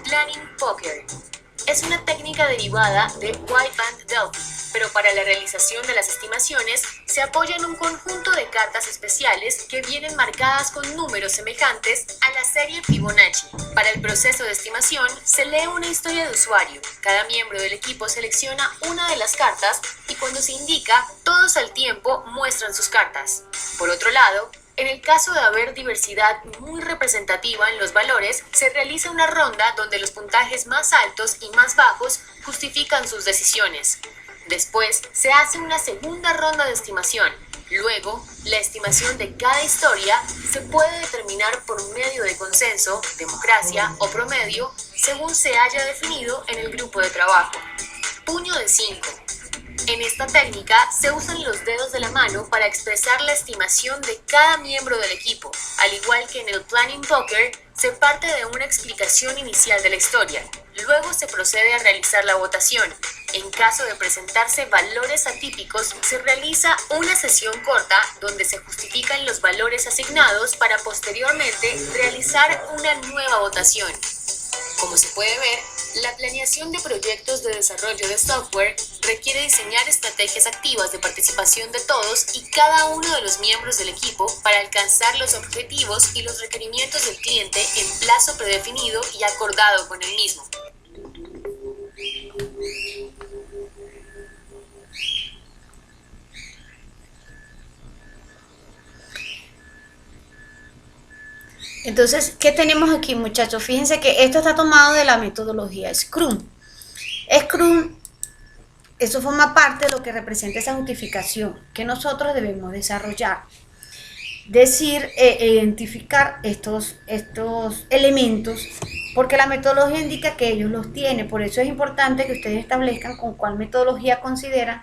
Planning Poker. Es una técnica derivada de Wideband Delphi, pero para la realización de las estimaciones se apoya en un conjunto de cartas especiales que vienen marcadas con números semejantes a la serie Fibonacci. Para el proceso de estimación se lee una historia de usuario. Cada miembro del equipo selecciona una de las cartas y cuando se indica, todos al tiempo muestran sus cartas. Por otro lado, en el caso de haber diversidad muy representativa en los valores, se realiza una ronda donde los puntajes más altos y más bajos justifican sus decisiones. Después, se hace una segunda ronda de estimación. Luego, la estimación de cada historia se puede determinar por medio de consenso, democracia o promedio, según se haya definido en el grupo de trabajo. Puño de 5. En esta técnica se usan los dedos de la mano para expresar la estimación de cada miembro del equipo. Al igual que en el Planning Poker, se parte de una explicación inicial de la historia. Luego se procede a realizar la votación. En caso de presentarse valores atípicos, se realiza una sesión corta donde se justifican los valores asignados para posteriormente realizar una nueva votación. Como se puede ver, la planeación de proyectos de desarrollo de software requiere diseñar estrategias activas de participación de todos y cada uno de los miembros del equipo para alcanzar los objetivos y los requerimientos del cliente en plazo predefinido y acordado con el mismo. Entonces, ¿qué tenemos aquí, muchachos? Fíjense que esto está tomado de la metodología Scrum. Scrum, eso forma parte de lo que representa esa justificación que nosotros debemos desarrollar. Decir, identificar estos elementos, porque la metodología indica que ellos los tienen. Por eso es importante que ustedes establezcan con cuál metodología consideran,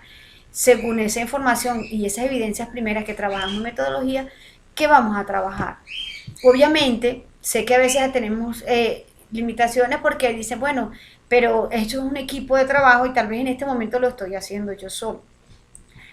según esa información y esas evidencias primeras que trabajamos en metodología, que vamos a trabajar. Obviamente, sé que a veces tenemos limitaciones porque dicen, bueno, pero esto es un equipo de trabajo y tal vez en este momento lo estoy haciendo yo solo.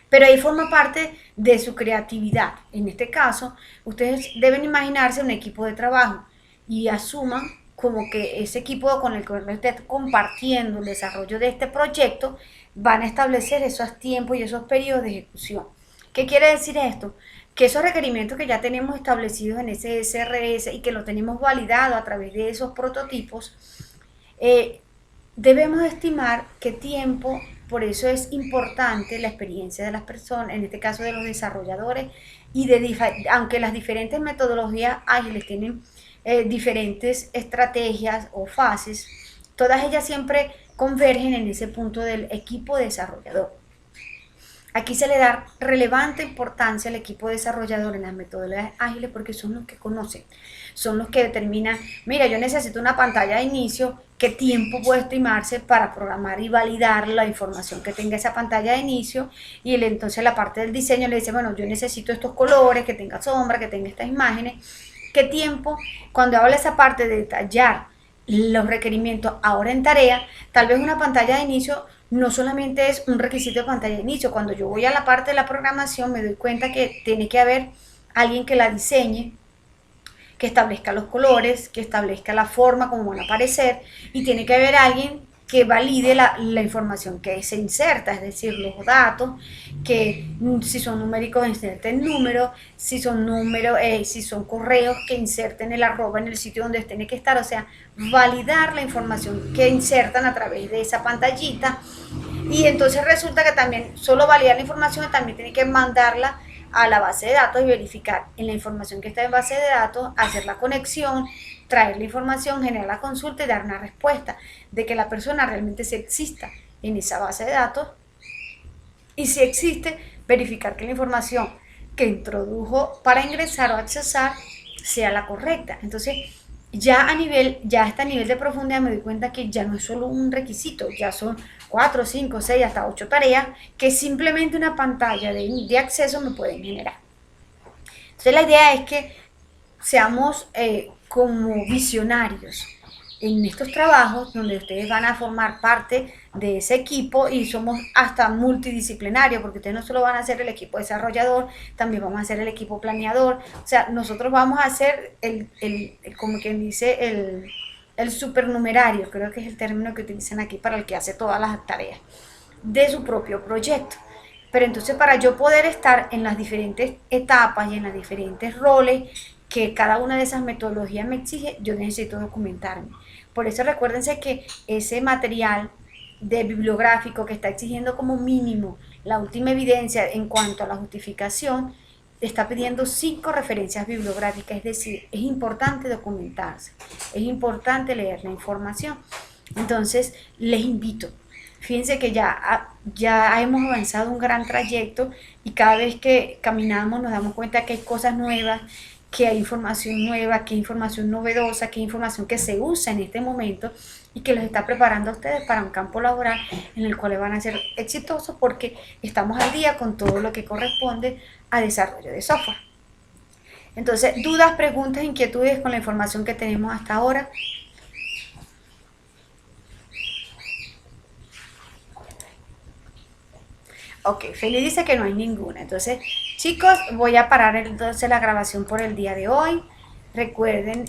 Pero ahí forma parte de su creatividad. En este caso, ustedes deben imaginarse un equipo de trabajo y asuman como que ese equipo con el que estén compartiendo el desarrollo de este proyecto van a establecer esos tiempos y esos periodos de ejecución. ¿Qué quiere decir esto? Que esos requerimientos que ya tenemos establecidos en ese SRS y que lo tenemos validado a través de esos prototipos, debemos estimar qué tiempo. Por eso es importante la experiencia de las personas, en este caso de los desarrolladores, y aunque las diferentes metodologías ágiles tienen diferentes estrategias o fases, todas ellas siempre convergen en ese punto del equipo desarrollador. Aquí se le da relevante importancia al equipo desarrollador en las metodologías ágiles porque son los que conocen, son los que determinan, mira, yo necesito una pantalla de inicio, qué tiempo puede estimarse para programar y validar la información que tenga esa pantalla de inicio, y entonces la parte del diseño le dice, bueno, yo necesito estos colores, que tenga sombra, que tenga estas imágenes, qué tiempo, cuando habla esa parte de detallar los requerimientos ahora en tarea, tal vez una pantalla de inicio no solamente es un requisito de pantalla de inicio. Cuando yo voy a la parte de la programación me doy cuenta que tiene que haber alguien que la diseñe, que establezca los colores, que establezca la forma como van a aparecer, y tiene que haber alguien que valide la información que se inserta, es decir, los datos, que si son numéricos inserten números, si son números, si son correos que inserten el arroba en el sitio donde tiene que estar, o sea, validar la información que insertan a través de esa pantallita. Y entonces resulta que también solo validar la información, también tiene que mandarla a la base de datos y verificar en la información que está en base de datos, hacer la conexión, traer la información, generar la consulta y dar una respuesta de que la persona realmente sí exista en esa base de datos, y si existe, verificar que la información que introdujo para ingresar o accesar sea la correcta. Entonces, ya a este nivel de profundidad me doy cuenta que ya no es solo un requisito, ya son 4, 5, 6, hasta 8 tareas que simplemente una pantalla de acceso me pueden generar. Entonces la idea es que seamos como visionarios en estos trabajos donde ustedes van a formar parte de ese equipo, y somos hasta multidisciplinarios, porque ustedes no solo van a ser el equipo desarrollador, también vamos a ser el equipo planeador. O sea, nosotros vamos a ser como quien dice, el supernumerario, creo que es el término que utilizan aquí para el que hace todas las tareas de su propio proyecto. Pero entonces, para yo poder estar en las diferentes etapas y en los diferentes roles que cada una de esas metodologías me exige, yo necesito documentarme. Por eso recuérdense que ese material bibliográfico que está exigiendo como mínimo la última evidencia en cuanto a la justificación, está pidiendo 5 referencias bibliográficas, es decir, es importante documentarse, es importante leer la información. Entonces, les invito. Fíjense que ya hemos avanzado un gran trayecto, y cada vez que caminamos nos damos cuenta que hay cosas nuevas, que hay información nueva, que hay información novedosa, que hay información que se usa en este momento y que los está preparando a ustedes para un campo laboral en el cual van a ser exitosos, porque estamos al día con todo lo que corresponde a desarrollo de software. Entonces, dudas, preguntas, inquietudes con la información que tenemos hasta ahora. Ok, Feli dice que no hay ninguna. Entonces, chicos, voy a parar entonces la grabación por el día de hoy. Recuerden